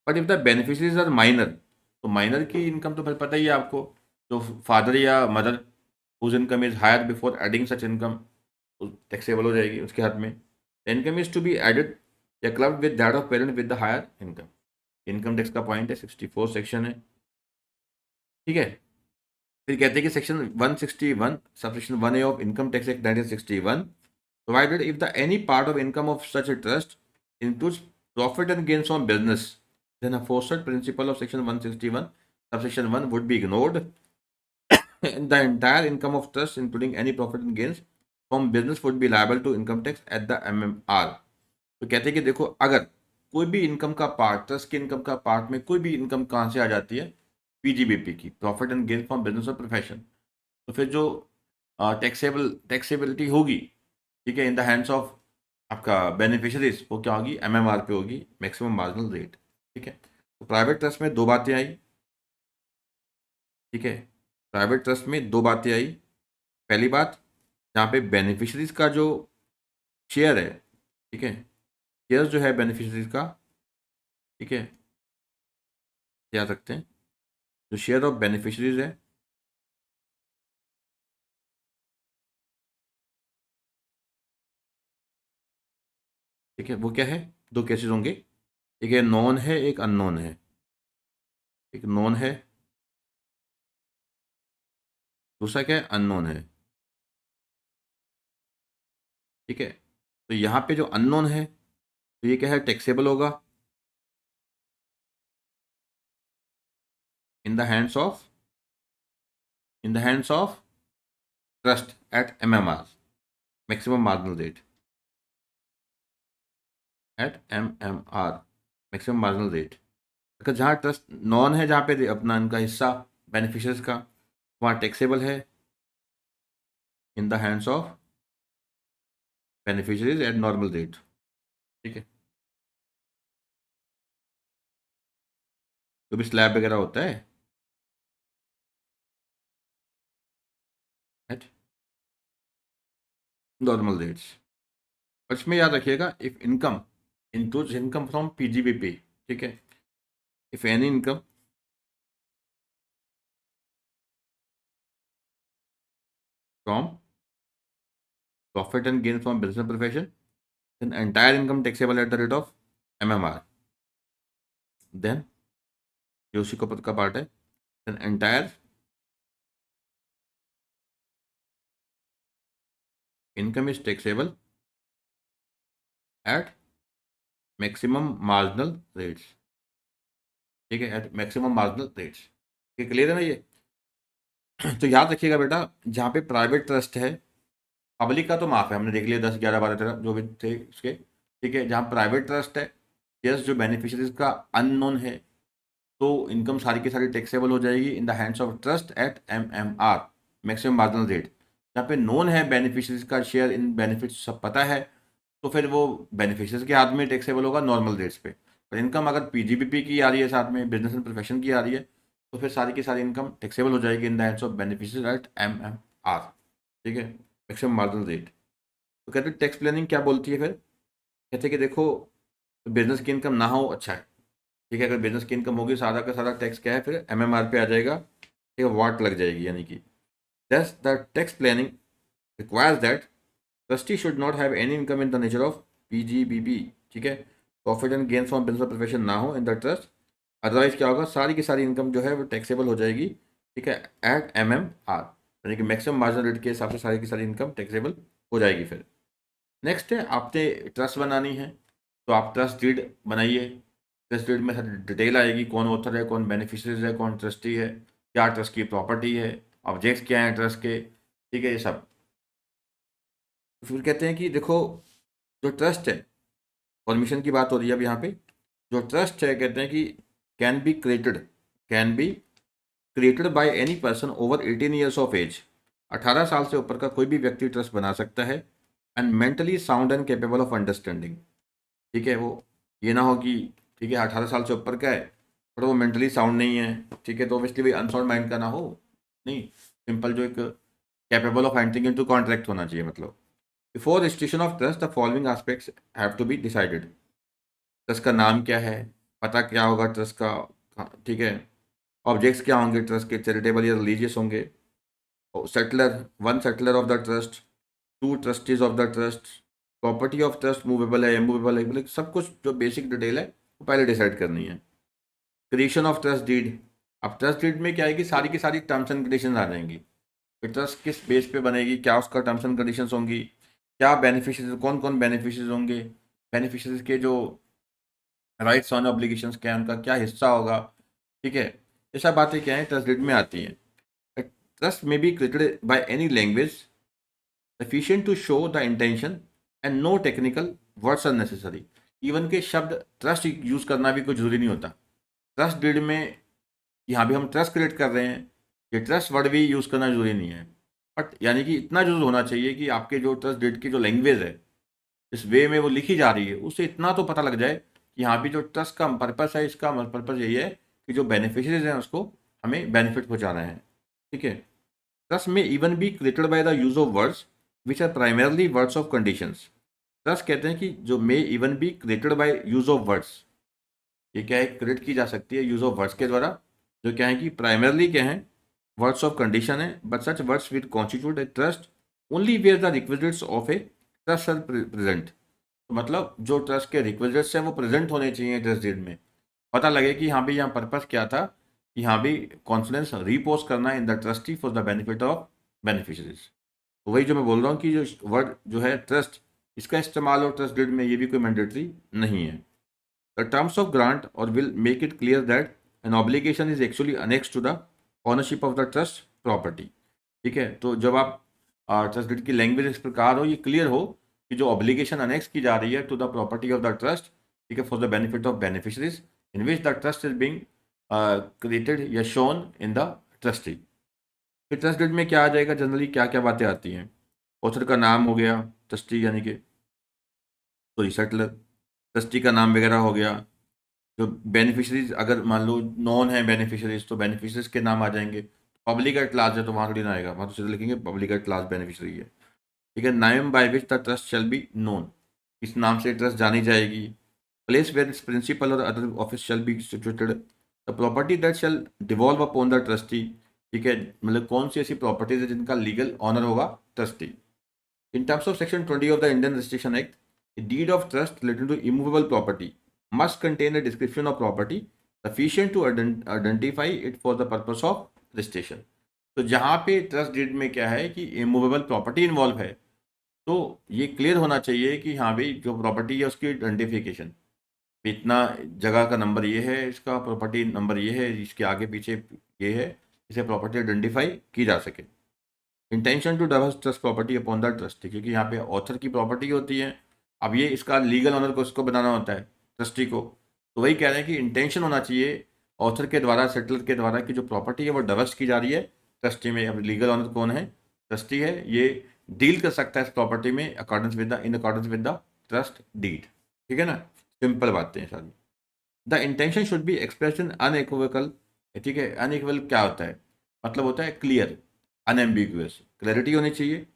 But if the beneficiaries are minor, तो माइनर की इनकम तो फिर पता ही है आपको, जो फादर या mother whose income is higher before adding such income, taxable हो जाएगी उसके हाथ में। Income is to be added या club with that of parent with the higher income. Income tax का पॉइंट है, 64 सेक्शन है। ठीक है। फिर कहते हैं कि section 161 subsection 1A of income tax act 1961 provided if the any part of income of such a trust includes profit and gains on business, then aforesaid principle of section 161 subsection 1 would be ignored and the entire income of trust including any profit and gains from business would be liable to income tax at the MMR। तो कहते हैं कि देखो, अगर कोई भी income का part, trust की इनकम का पार्ट में कोई भी इनकम कहाँ से आ जाती है, पीजीबीपी की, profit and gain from business और प्रोफेशन, तो फिर जो टैक्सेबिलिटी होगी, ठीक है, इन द हैंड्स ऑफ आपका बेनिफिशरीज, वो क्या होगी, एमएमआर पे होगी, मैक्सिमम मार्जिनल रेट। ठीक है। तो प्राइवेट ट्रस्ट में दो बातें आई। ठीक है। प्राइवेट ट्रस्ट में दो बातें आई। पहली बात, यहाँ पे बेनिफिशरीज का जो शेयर है, ठीक है, शेयर जो है बेनिफिशरीज का, ठीक है, याद रखते हैं, जो शेयर ऑफ बेनिफिशरीज है, ठीक है, वो क्या है, दो केसेस होंगे, एक है नॉन है, एक अननोन है। एक नॉन है, दूसरा क्या है, अननोन है। ठीक है। तो यहाँ पे जो अननोन है, तो ये क्या है, टैक्सेबल होगा in the hands of, in the hands of trust at MMR, maximum marginal rate, at MMR, maximum marginal rate. अगर जहाँ ट्रस्ट नॉन है, जहाँ पे अपना इनका हिस्सा बेनिफिशियरीज का, वहाँ टैक्सेबल है इन the hands of beneficiaries eight normal rate. ठीक है। तो भी स्लैब वगैरह होता है, नॉर्मल रेट्स। और इसमें याद रखिएगा, if income includes income from PGBP, ठीक है, if any income from profit and gain from business profession, then entire income taxable at the rate of MMR, then ये उसी को पद का पार्ट है, then entire income is taxable at maximum marginal rates, ठीक है, at maximum marginal rates। ये clear है ना ये? तो याद रखिएगा बेटा, जहाँ पे प्राइवेट ट्रस्ट है, पब्लिक का तो माफ है, हमने देख लिया 10 11 12 13 जो भी थे उसके, ठीक है, जहाँ प्राइवेट ट्रस्ट है, यस, जो बेनिफिशियरीज का अननोन है, तो इनकम सारी की सारी टैक्सेबल हो जाएगी in the hands of trust at MMR, maximum marginal rate. जहाँ पे नोन है बेनिफिशियरीज का शेयर इन बेनिफिट्स सब पता है, तो फिर वो बेनिफिशियरीज के हाथ में टैक्सेबल होगा नॉर्मल रेट्स पे। पर इनकम अगर पीजीबीपी की आ रही है, साथ में बिजनेस एंड प्रोफेशन की आ रही है, तो फिर सारी की सारी इनकम टैक्सेबल हो जाएगी in the hands of beneficiaries at MMR, ठीक है, मैक्सिमम मार्जिनल रेट। तो कहते हैं टैक्स प्लानिंग क्या बोलती है फिर? कहते हैं कि देखो, बिजनेस की इनकम ना हो अच्छा है, ठीक है, अगर बिजनेस की इनकम होगी, सारा का सारा टैक्स क्या है फिर MMR पे आ जाएगा, ठीक है, वाट लग जाएगी, यानी कि thus the tax planning requires that trustee should not have any income in the nature of PGBB, ठीक है, profit and gain from business profession ना हो इन द ट्रस्ट, अदरवाइज क्या होगा, सारी की सारी इनकम जो है वो टैक्सेबल हो जाएगी, ठीक है, एट MMR, यानी कि मैक्सिमम मार्जिनल रेट के हिसाब से सारी की सारी इनकम टैक्सेबल हो जाएगी। फिर नेक्स्ट है, आपने ट्रस्ट बनानी है, तो आप ट्रस्ट डीड बनाइए। ट्रस्ट डीड में सारी डिटेल आएगी, कौन ऑथर है, कौन बेनिफिशियरीज है, कौन ट्रस्टी है, क्या ट्रस्ट की प्रॉपर्टी है, ऑब्जेक्ट्स क्या हैं ट्रस्ट के, ठीक है, ये सब। फिर कहते हैं कि देखो, जो ट्रस्ट है, परमिशन की बात हो रही है अब यहाँ पे, जो ट्रस्ट है कहते हैं कि can be created by any person over 18 years of age, 18 साल से ऊपर का कोई भी व्यक्ति ट्रस्ट बना सकता है, and mentally sound and capable of understanding, ठीक है, वो ये ना हो कि, ठीक है, 18 साल से ऊपर का है पर वो मेंटली साउंड नहीं है, ठीक है, तो ऑब्वियसली भाई अनसाउंड माइंड का ना हो, नहीं, सिंपल जो एक capable of entering into contract होना चाहिए। मतलब before registration of trust the following aspects have to be decided, trust का नाम क्या है, पता क्या होगा ट्रस्ट का, ठीक है, ऑब्जेक्ट्स क्या होंगे ट्रस्ट के, चैरिटेबल या रिलीजियस होंगे, settler, one settler of the trust, two trustees of the trust, property of trust movable है इमूवेबल है, मतलब सब कुछ जो बेसिक डिटेल है वो पहले डिसाइड करनी है। क्रिएशन ऑफ ट्रस्ट डीड, अब ट्रस्ट डीड में क्या है कि सारी की सारी टर्म्स एंड कंडीशन आ जाएंगी, कि ट्रस्ट किस बेस पे बनेगी, क्या उसका टर्म्स एंड कंडीशंस होंगी, क्या बेनिफिशियरीज, कौन कौन बेनिफिशियरीज होंगे, बेनिफिशियरीज के जो राइट्स ऑन ऑब्लिगेशंस क्या है, उनका क्या हिस्सा होगा, ठीक है, ये सब बातें क्या है ट्रस्ट डीड में आती हैं। ट्रस्ट में B created by any language sufficient to show the intention and no technical words are necessary। Even के शब्द ट्रस्ट यूज करना भी कोई जरूरी नहीं होता ट्रस्ट डीड में। यहाँ भी हम ट्रस्ट क्रिएट कर रहे हैं, ये ट्रस्ट वर्ड भी यूज करना जरूरी नहीं है, बट यानी कि इतना जरूर होना चाहिए कि आपके जो ट्रस्ट डीड की जो लैंग्वेज है, इस वे में वो लिखी जा रही है, उससे इतना तो पता लग जाए कि यहाँ भी जो ट्रस्ट का पर्पस है, इसका पर्पस यही है कि जो बेनिफिशरीज हैं उसको हमें बेनिफिट पहुँचाना है, ठीक है। Trust may even be created by the use of words which are primarily words of conditions. Trust कहते हैं कि जो may even be created by use of words, ये क्या है, क्रिएट की जा सकती है यूज ऑफ वर्ड्स के द्वारा, जो क्या है कि प्राइमरली क्या है, वर्ड्स ऑफ कंडीशन है, but such words will constitute a trust only where the requisites of a trust are present. तो मतलब जो ट्रस्ट के रिक्विजिट्स हैं वो प्रेजेंट होने चाहिए ट्रस्ट डीड में, पता लगे कि यहाँ भी यहाँ पर्पस क्या था, कि यहाँ भी कॉन्फिडेंस रीपोज करना इन the trustee for the benefit of beneficiaries. तो वही जो मैं बोल रहा हूँ कि जो वर्ड जो है ट्रस्ट, इसका इस्तेमाल और ट्रस्ट डीड में ये भी कोई मैंडेटरी नहीं है। The terms of grant or will make it clear that an obligation is actually annex to the ownership of the trust property, ठीक है। तो जब आप ट्रस्ट डीड की लैंग्वेज इस प्रकार हो, ये क्लियर हो कि जो ऑब्लिगेशन अनेक्स की जा रही है to the property of the trust, ठीक है, for the benefit of beneficiaries in which the trust is being created या शोन इन द ट्रस्टी। फिर ट्रस्ट डीड में क्या आ जाएगा, जनरली क्या क्या बातें आती हैं, ऑथर का नाम हो गया, ट्रस्टी यानी कि सॉरी सेटलर, ट्रस्टी का नाम वगैरह हो गया, जो बेनिफिशरीज अगर मान लो नॉन है बेनिफिशरीज, तो बेनिफिशरीज के नाम आ जाएंगे। पब्लिक एट लार्ज है तो वहाँ थोड़ी ना आएगा, वहाँ तो सीधे लिखेंगे पब्लिक एट लार्ज बेनिफिशरी है। ठीक है, नाम by which the trust shall be known, इस नाम से ट्रस्ट जानी जाएगी। प्लेस वेयर इट्स प्रिंसिपल और other office shall be situated, the property that shell devolve upon the trustee. ठीक है, मतलब कौन सी ऐसी प्रॉपर्टीज है जिनका लीगल ऑनर होगा trustee. In terms of Section 20 of the Indian Registration Act, a deed of trust relating to immovable property must contain a description of property sufficient to identify it for the purpose of registration. तो जहाँ पे trust deed में क्या है कि immovable property involve है, तो ये क्लियर होना चाहिए कि हाँ भाई जो प्रॉपर्टी है उसकी आइडेंटिफिकेशन, इतना जगह का नंबर ये है, इसका प्रॉपर्टी नंबर ये है, इसके आगे पीछे ये है, इसे प्रॉपर्टी आइडेंटिफाई की जा सके। Intention to divorce trust property upon the trustee, क्योंकि यहाँ पे ऑथर की प्रॉपर्टी होती है, अब ये इसका लीगल ऑनर को इसको बनाना होता है ट्रस्टी को, तो वही कह रहे हैं कि इंटेंशन होना चाहिए ऑथर के द्वारा, सेटलर के द्वारा, कि जो प्रॉपर्टी है वो डिवोर्स की जा रही है ट्रस्टी में। अब लीगल ऑनर कौन है? ट्रस्टी है, ये डील कर सकता है इस प्रॉपर्टी में in accordance with the trust deed. ठीक है ना, सिंपल बातें हैं सारी। The intention should be express in unequivocal. ठीक है, अनइक्विवल क्या होता है? मतलब होता है क्लियर, अनएम्बिगुअस, क्लैरिटी होनी चाहिए।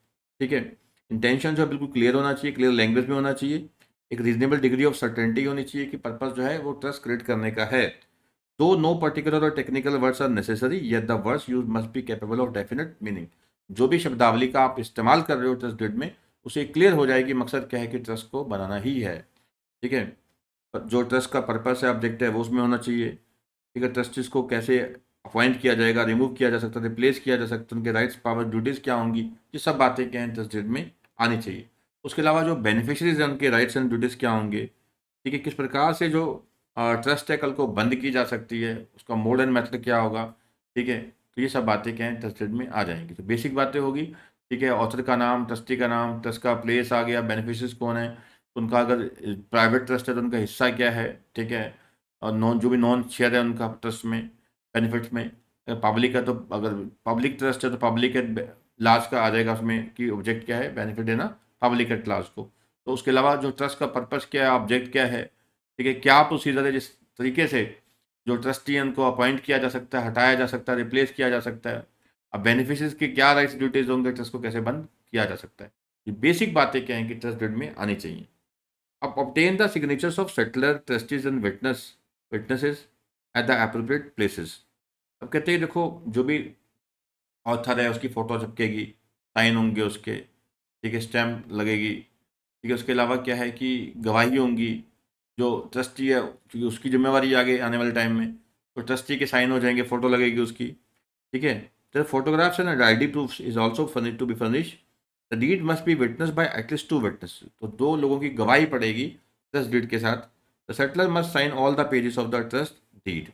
ठीक है, इंटेंशन जो है बिल्कुल क्लियर होना चाहिए, क्लियर लैंग्वेज में होना चाहिए, एक रीजनेबल डिग्री ऑफ सर्टेनिटी होनी चाहिए कि पर्पस जो है वो ट्रस्ट क्रिएट करने का है। तो no particular or technical words are necessary, yet the words use must be capable of definite meaning. जो भी शब्दावली का आप इस्तेमाल कर रहे हो ट्रस्ट डीड में, उसे क्लियर हो जाएगी मकसद क्या है कि ट्रस्ट को बनाना ही है। ठीक है, जो ट्रस्ट का पर्पस है, ऑब्जेक्ट है, वो उसमें होना चाहिए। ठीक है, ट्रस्टीज को कैसे अपॉइंट किया जाएगा, रिमूव किया जा सकता है, रिप्लेस किया जा सकता है, उनके राइट्स पावर ड्यूटीज़ क्या होंगी, ये सब बातें क्या हैं ट्रस्ट डीड में आनी चाहिए। उसके अलावा जो बेनिफिशरीज हैं उनके राइट्स एंड ड्यूटीज़ क्या होंगे। ठीक है, किस प्रकार से जो ट्रस्ट है कल को बंद की जा सकती है, उसका मोड एंड मेथड क्या होगा। ठीक है, तो ये सब बातें क्या हैं ट्रस्ट डीड में आ जाएंगी। तो बेसिक बातें होगी। ठीक है, ऑथर का नाम, ट्रस्टी का नाम, ट्रस्ट का प्लेस आ गया, बेनिफिशरीज कौन है, उनका अगर प्राइवेट ट्रस्ट है तो उनका हिस्सा क्या है। ठीक है, और नॉन जो भी नॉन शेयर है उनका ट्रस्ट में, बेनिफिट्स में। पब्लिक है तो अगर पब्लिक ट्रस्ट है तो पब्लिक एट लार्ज का आ जाएगा उसमें कि ऑब्जेक्ट क्या है, बेनिफिट देना पब्लिक एट लार्ज को। तो उसके अलावा जो ट्रस्ट का पर्पस क्या है, ऑब्जेक्ट क्या है, ठीक है, क्या प्रोसीजर है जिस तरीके से जो ट्रस्टी है उनको अपॉइंट किया जा सकता है, हटाया जा सकता है, रिप्लेस किया जा सकता है। अब बेनिफिशरीज के क्या राइट्स ड्यूटीज होंगे, ट्रस्ट को कैसे बंद किया जा सकता है। ये बेसिक बातें क्या हैं कि ट्रस्ट डीड में आनी चाहिए। अब obtain the signatures of settler, trustees and witnesses at the appropriate places। अब कहते हैं देखो, जो भी ऑथर है उसकी फ़ोटो चिपकेगी, साइन होंगे उसके, ठीक है, स्टैम्प लगेगी। ठीक है, उसके अलावा क्या है कि गवाही होंगी, जो ट्रस्टी है क्योंकि उसकी जिम्मेवारी आगे आने वाले टाइम में, तो ट्रस्टी के साइन हो जाएंगे, फ़ोटो लगेगी उसकी। ठीक है, तो photographs and ID proof is also to be furnish. The deed must be witness by at least two witness, तो दो लोगों की गवाही पड़ेगी ट्रस्ट डीड के साथ। The settler must sign all the pages of the trust deed,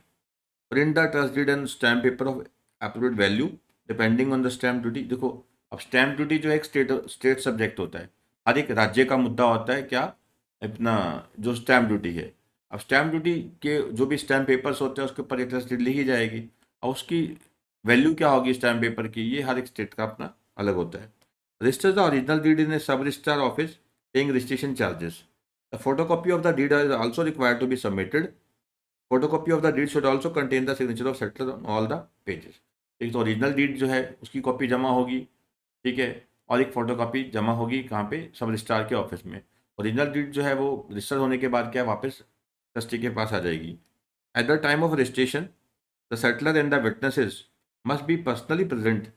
print the trust deed and stamp paper of appropriate value depending on the stamp duty. देखो, अब स्टैम्प ड्यूटी जो है एक स्टेट सब्जेक्ट होता है, हर एक राज्य का मुद्दा होता है क्या, अपना जो स्टैम्प ड्यूटी है। अब स्टैम्प ड्यूटी के जो भी स्टैम्प पेपर्स होते हैं उसके ऊपर एक ट्रस्ट डीड लिखी जाएगी, और उसकी वैल्यू क्या होगी स्टैम्प पेपर की, ये हर एक स्टेट का अपना अलग होता है। Register the original deed in a sub registrar office paying registration charges. The photocopy of the deed is also required to be submitted. Photocopy of the deed should also contain the signature of settler on all the pages. एक तो original deed जो है उसकी copy जमा होगी, ठीक है, और एक फोटोकॉपी जमा होगी कहाँ पे, सब रजिस्ट्रार के ऑफिस में। ओरिजिनल डीड जो है वो रजिस्टर होने के बाद क्या है, वापस ट्रस्टी के पास आ जाएगी। At the time of registration the settler and the witnesses must be personally present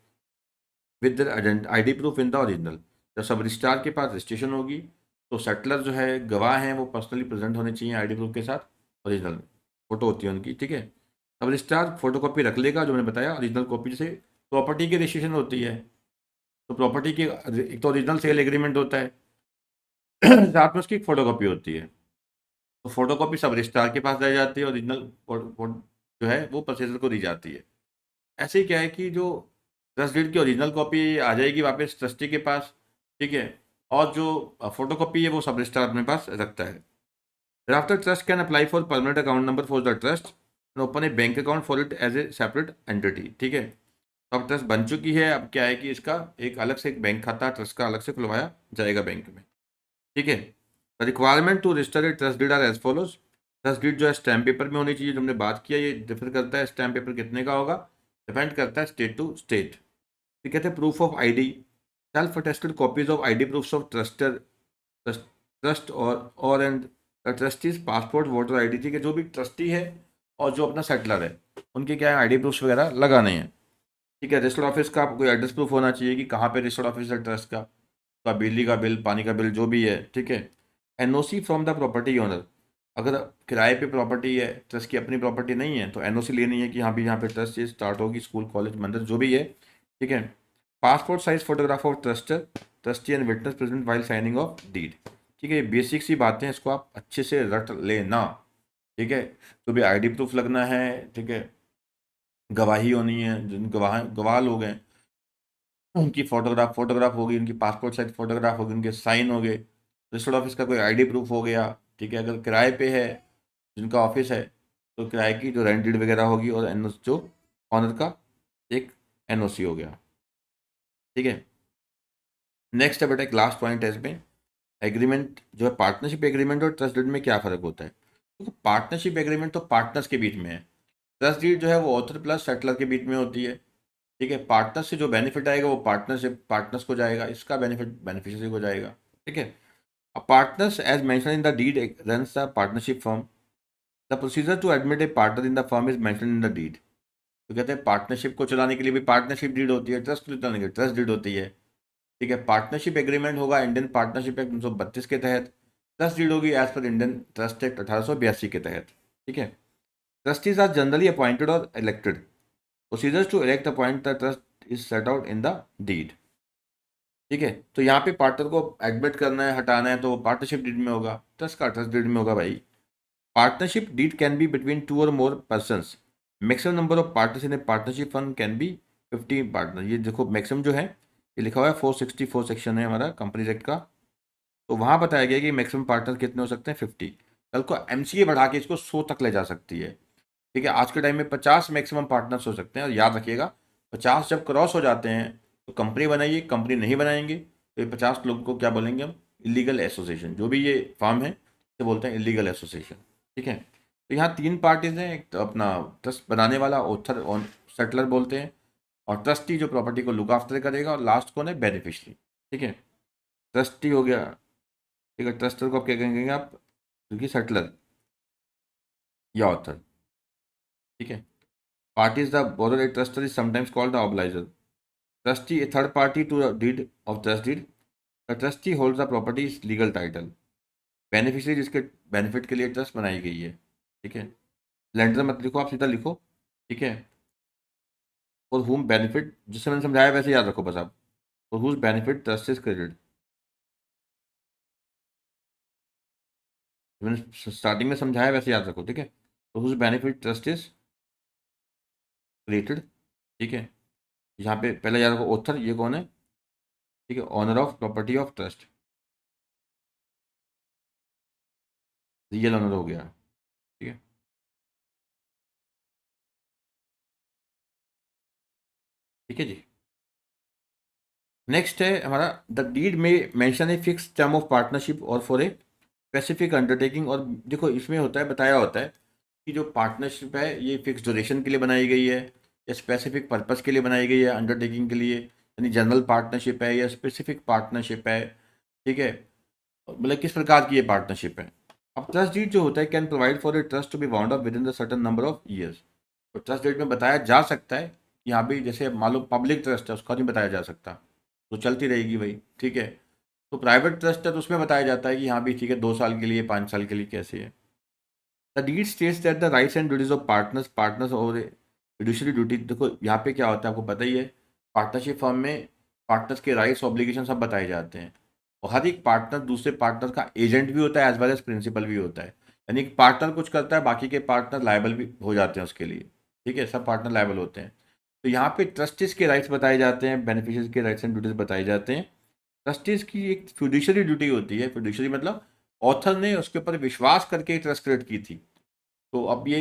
with the ID proof in the original. जब सब रजिस्ट्रार के पास रजिस्ट्रेशन होगी तो सेटलर जो है, गवाह हैं, वो पर्सनली प्रेजेंट होने चाहिए आईडी प्रूफ के साथ, ओरिजिनल फोटो होती है उनकी। ठीक है, सब रजिस्ट्रार फोटो कॉपी रख लेगा, जो मैंने बताया, ओरिजिनल कॉपी जैसे प्रॉपर्टी की रजिस्ट्रेशन होती है, तो प्रॉपर्टी की एक तो ओरिजिनल सेल एग्रीमेंट होता है साथ में उसकी एक फोटो कॉपी होती है, तो फोटो कॉपी सब रजिस्ट्रार के पास रह जाती है, ओरिजिनल जो है वो प्रोसेसर को दी जाती है। ऐसे ही क्या है कि जो ट्रस्ट डीड की ओरिजिनल कॉपी आ जाएगी वापस ट्रस्टी के पास, ठीक है, और जो फोटो कॉपी है वो सब रजिस्ट्रार अपने पास रखता है। Thereafter, trust can apply for permanent account number for the trust and open a bank account for it as a separate entity। ठीक है, तो अब ट्रस्ट बन चुकी है, अब क्या है कि इसका एक अलग से एक बैंक खाता ट्रस्ट का अलग से खुलवाया जाएगा बैंक में। ठीक है, the requirement to register a trust deed are as follows. Trust deed जो है स्टैम्प पेपर में होनी चाहिए, जो हमने बात किया, ये डिफर करता है स्टैम्प पेपर कितने का होगा, डिपेंड करता है स्टेट टू स्टेट। फिर कहते हैं proof of ID. Self attested copies of ID proofs of trust और and trustees passport voter ID, ठीक है, जो भी ट्रस्टी है और जो अपना सेटलर है उनके क्या है आईडी प्रूफ्स वगैरह लगाने हैं। ठीक है, रजिस्टर्ड ऑफिस का कोई एड्रेस प्रूफ होना चाहिए कि कहाँ पे रजिस्टर्ड ऑफिस है ट्रस्ट का बिजली का बिल, पानी का बिल, जो भी है। ठीक है, NOC from the property owner, अगर किराए पे प्रॉपर्टी है, ट्रस्ट की अपनी प्रॉपर्टी नहीं है, तो एनओसी लेनी है कि हाँ भी यहाँ पे ट्रस्ट से स्टार्ट होगी, स्कूल कॉलेज मंदिर जो भी है। ठीक है, passport size photograph of trustee and witness present while signing of deed. ठीक है, बेसिक सी बातें हैं, इसको आप अच्छे से रट लेना। ठीक है, तो भी आईडी प्रूफ लगना है। ठीक है, गवाही होनी है, जिन गवाह गवाह लोग हैं उनकी फोटोग्राफ होगी, उनकी पासपोर्ट साइज फोटोग्राफ होगी, उनके साइन हो गए, रजिस्टर्ड ऑफिस का कोई आईडी प्रूफ हो गया। ठीक है, अगर किराए पे है जिनका ऑफिस है तो किराए की जो रेंट डीड वगैरह होगी, और एन जो ऑनर का एक एनओसी हो गया। ठीक है, नेक्स्ट है बेटा एक लास्ट पॉइंट है इसमें, एग्रीमेंट जो है, पार्टनरशिप एग्रीमेंट और ट्रस्ट डीड में क्या फ़र्क होता है। तो पार्टनरशिप एग्रीमेंट तो पार्टनर्स के बीच में है, ट्रस्ट डीड जो है वो ऑथर प्लस सेटलर के बीच में होती है। ठीक है, पार्टनर से जो बेनिफिट आएगा वो पार्टनरशिप पार्टनर्स को जाएगा, इसका बेनिफिट बेनिफिशियरी को जाएगा। ठीक है, अब partners as mention in the deed runs the partnership firm, the procedure to admit a partner in the firm is mention in the deed. तो कहते हैं पार्टनरशिप को चलाने के लिए भी पार्टनरशिप डीड होती है, ट्रस्ट को चलाने के लिए ट्रस्ट डीड होती है। ठीक है, पार्टनरशिप एग्रीमेंट होगा इंडियन पार्टनरशिप एक्ट 1932 के तहत, ट्रस्ट डीड होगी as per Indian trust act 1882 के तहत। ठीक है, trustees are generally appointed or elected, procedures to elect appoint the trust is set out in the deed. ठीक है, तो यहाँ पे पार्टनर को एडमिट करना है, हटाना है, तो पार्टनरशिप डीड में होगा, ट्रस्ट का ट्रस्ट डीड में होगा भाई। Partnership deed can be between 2 or more persons, maximum number of partners in a partnership fund can be 50 partner. ये देखो मैक्सिमम जो है ये लिखा हुआ है 464 सेक्शन है हमारा कंपनीज एक्ट का, तो वहाँ बताया गया कि मैक्सिमम पार्टनर कितने हो सकते हैं 50। कल को एमसीए बढ़ा के इसको 100 तक ले जा सकती है। ठीक है, आज के टाइम में 50 मैक्सिमम पार्टनर्स हो सकते हैं, और याद रखिएगा 50 जब क्रॉस हो जाते हैं तो कंपनी बनाइए, कंपनी नहीं बनाएंगे तो ये 50 लोगों को क्या बोलेंगे हम, इलीगल एसोसिएशन, जो भी ये फॉर्म है इसे बोलते हैं इलीगल एसोसिएशन। ठीक है, तो यहाँ 3 पार्टीज हैं, एक तो अपना ट्रस्ट बनाने वाला ऑथर और सेटलर बोलते हैं, और ट्रस्टी जो प्रॉपर्टी को लुक आफ्टर करेगा, और लास्ट कौन है, बेनिफिशरी। ठीक है, ट्रस्टी हो गया। ठीक है, ट्रस्टर को आप क्या कहेंगे आप, क्योंकि सेटलर या ऑथर। ठीक है, party is the borrower, a trustor is sometimes called the obliger. Trustee, a third party to the deed of trust deed. The trustee holds the property's legal title. Beneficiary जिसके benefit के लिए trust बनाई गई है। ठीक है, lender मत लिखो, आप सीधा लिखो। ठीक है, फॉर हुम बेनिफिट, जिससे मैंने समझाया वैसे याद रखो बस आप, for whose benefit trust is credit. मैंने स्टार्टिंग में समझाया वैसे याद रखो। ठीक है, for whose benefit trust is created. ठीक है, यहाँ पे पहले याद रखो ऑथर ये कौन है। ठीक है, owner of property of trust, real owner हो गया। ठीक है, ठीक है जी। नेक्स्ट है हमारा, द डीड में मेंशन है फिक्स टर्म ऑफ पार्टनरशिप और फॉर ए स्पेसिफिक अंडरटेकिंग। और देखो इसमें होता है, बताया होता है कि जो पार्टनरशिप है ये फिक्स ड्यूरेशन के लिए बनाई गई है या स्पेसिफिक पर्पस के लिए बनाई गई है, अंडरटेकिंग के लिए, यानी जनरल पार्टनरशिप है या स्पेसिफिक पार्टनरशिप है। ठीक है, मतलब किस प्रकार की ये पार्टनरशिप है। अब ट्रस्ट डीड जो होता है can provide for a trust to be bound up within the certain number of years. तो ट्रस्ट डीड में बताया जा सकता है, यहाँ भी जैसे मान लो पब्लिक ट्रस्ट है उसका नहीं बताया जा सकता, तो चलती रहेगी भाई। ठीक है, तो प्राइवेट ट्रस्ट है तो उसमें बताया जाता है कि हाँ भी ठीक है 2 साल के लिए 5 साल के लिए कैसे है। The deed states that the rights and duties of partners और फिड्यूशियरी ड्यूटी। देखो यहाँ पे क्या होता है आपको पता ही है, पार्टनरशिप फर्म में पार्टनर्स के राइट्स ऑब्लिगेशन सब बताए जाते हैं, और हर एक पार्टनर दूसरे पार्टनर का एजेंट भी होता है एज वेल एज प्रिंसिपल भी होता है, यानी कि पार्टनर कुछ करता है बाकी के पार्टनर लायबल भी हो जाते हैं उसके लिए। ठीक है, सब पार्टनर लायबल होते हैं। तो यहाँ पे ट्रस्टीज के राइट्स बताए जाते हैं, बेनिफिशियरीज के राइट्स एंड ड्यूटीज बताए जाते हैं। ट्रस्टीज की एक फिड्यूशियरी ड्यूटी होती है, फिड्यूशियरी मतलब ऑथर ने उसके ऊपर विश्वास करके ट्रस्ट क्रिएट की थी, तो अब ये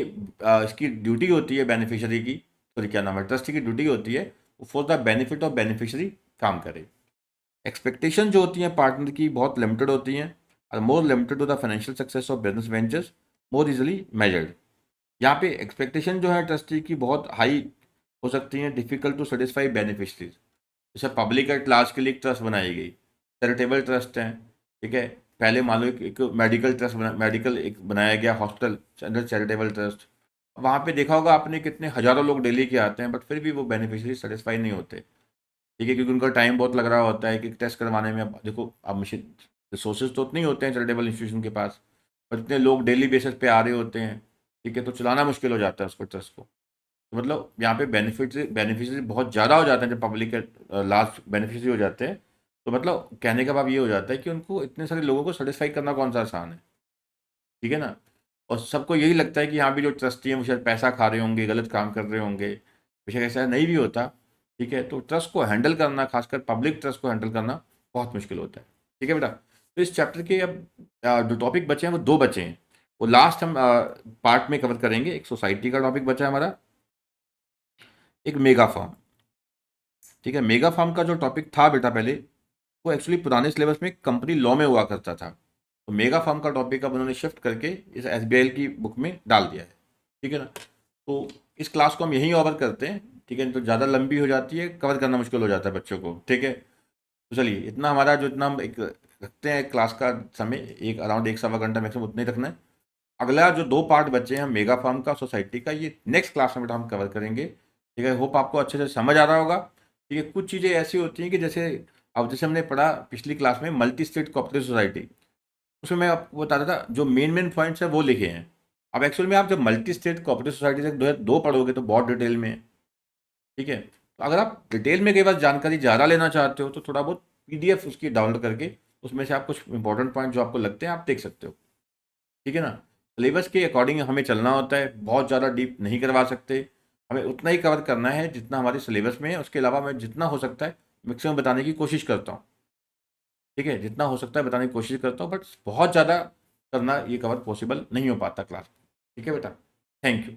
इसकी ड्यूटी होती है बेनिफिशियरी की, सॉरी क्या नाम है, ट्रस्टी की ड्यूटी होती है for the benefit of beneficiary काम करे। एक्सपेक्टेशन जो होती हैं पार्टनर की बहुत लिमिटेड होती हैं, और more limited to the financial success of business ventures, more easily measured. यहाँ पे एक्सपेक्टेशन जो है ट्रस्टी की बहुत हाई हो सकती हैं, डिफिकल्ट टू सेटिस्फाई बेनिफिशरीज। जैसे पब्लिक एड क्लास के लिए एक ट्रस्ट बनाई गई, चैरिटेबल ट्रस्ट है, ठीक है। पहले मान लो एक मेडिकल ट्रस्ट मेडिकल एक बनाया गया हॉस्पिटल अंडर चैरिटेबल ट्रस्ट। वहाँ पे देखा होगा आपने कितने हज़ारों लोग डेली के आते हैं, बट फिर भी वो बेनिफिशियरी सेटिस्फाई नहीं होते, ठीक है, क्योंकि उनका टाइम बहुत लग रहा होता है कि टेस्ट करवाने में। अब देखो, अब मशीन रिसोर्सेज तो उतने ही होते हैं चैरिटेबल इंस्टीट्यूशन के पास, पर इतने लोग डेली बेसिस पे आ रहे होते हैं, ठीक है, तो चलाना मुश्किल हो जाता है उसको, ट्रस्ट को। तो मतलब यहाँ पे बेनिफिशियरी बहुत ज़्यादा हो जाते हैं जब पब्लिक के लास्ट बेनिफिशियरी हो जाते हैं। तो मतलब कहने का भाव ये हो जाता है कि उनको इतने सारे लोगों को सेटिस्फाई करना कौन सा आसान है, ठीक है ना। और सबको यही लगता है कि यहाँ भी जो ट्रस्टी हैं वो शायद पैसा खा रहे होंगे, गलत काम कर रहे होंगे, बेशक ऐसा नहीं भी होता, ठीक है। तो ट्रस्ट को हैंडल करना, खासकर पब्लिक ट्रस्ट को हैंडल करना बहुत मुश्किल होता है, ठीक है बेटा। तो इस चैप्टर के अब जो टॉपिक बचे हैं वो दो बचे हैं, वो लास्ट हम पार्ट में कवर करेंगे। एक सोसाइटी का टॉपिक बचा है हमारा, एक मेगा फॉर्म, ठीक है। मेगा फॉर्म का जो टॉपिक था बेटा पहले, वो एक्चुअली पुराने सिलेबस में कंपनी लॉ में हुआ करता था। तो मेगा फर्म का टॉपिक अब उन्होंने शिफ्ट करके इस एसबीआई की बुक में डाल दिया है, ठीक है ना। तो इस क्लास को हम यहीं ओवर करते हैं, ठीक है, तो ज़्यादा लंबी हो जाती है, कवर करना मुश्किल हो जाता है बच्चों को, ठीक है। तो चलिए, इतना हमारा जो इतना हम एक रखते हैं क्लास का समय, एक अराउंड 1 सवा घंटा मैक्सिमम उतना ही रखना है। अगला जो दो पार्ट बचे हैं मेगा फर्म का, सोसाइटी का, ये नेक्स्ट क्लास में बेटा हम कवर करेंगे, ठीक है। होप आपको अच्छे से समझ आ रहा होगा, ठीक है। कुछ चीज़ें ऐसी होती हैं कि जैसे अब जैसे हमने पढ़ा पिछली क्लास में मल्टी स्टेट कोऑपरेटिव सोसाइटी, उसमें मैं आपको बता रहा था जो मेन मेन पॉइंट्स है वो लिखे हैं। अब एक्चुअल में आप जब मल्टी स्टेट कोऑपरेटिव सोसाइटी से दो पढ़ोगे तो बहुत डिटेल में है, ठीक है। तो अगर आप डिटेल में कई बार जानकारी ज़्यादा लेना चाहते हो तो थोड़ा बहुत पीडीएफ उसकी डाउनलोड करके उसमें से आप कुछ इंपॉर्टेंट पॉइंट जो आपको लगते हैं आप देख सकते हो, ठीक है ना। सिलेबस के अकॉर्डिंग हमें चलना होता है, बहुत ज़्यादा डीप नहीं करवा सकते, हमें उतना ही कवर करना है जितना हमारे सिलेबस में है। उसके अलावा मैं जितना हो सकता है मैक्सिमम बताने की कोशिश करता हूँ, ठीक है, जितना हो सकता है बताने की कोशिश करता हूँ, बट बहुत ज़्यादा करना ये कवर पॉसिबल नहीं हो पाता क्लास में, ठीक है बेटा। Thank you.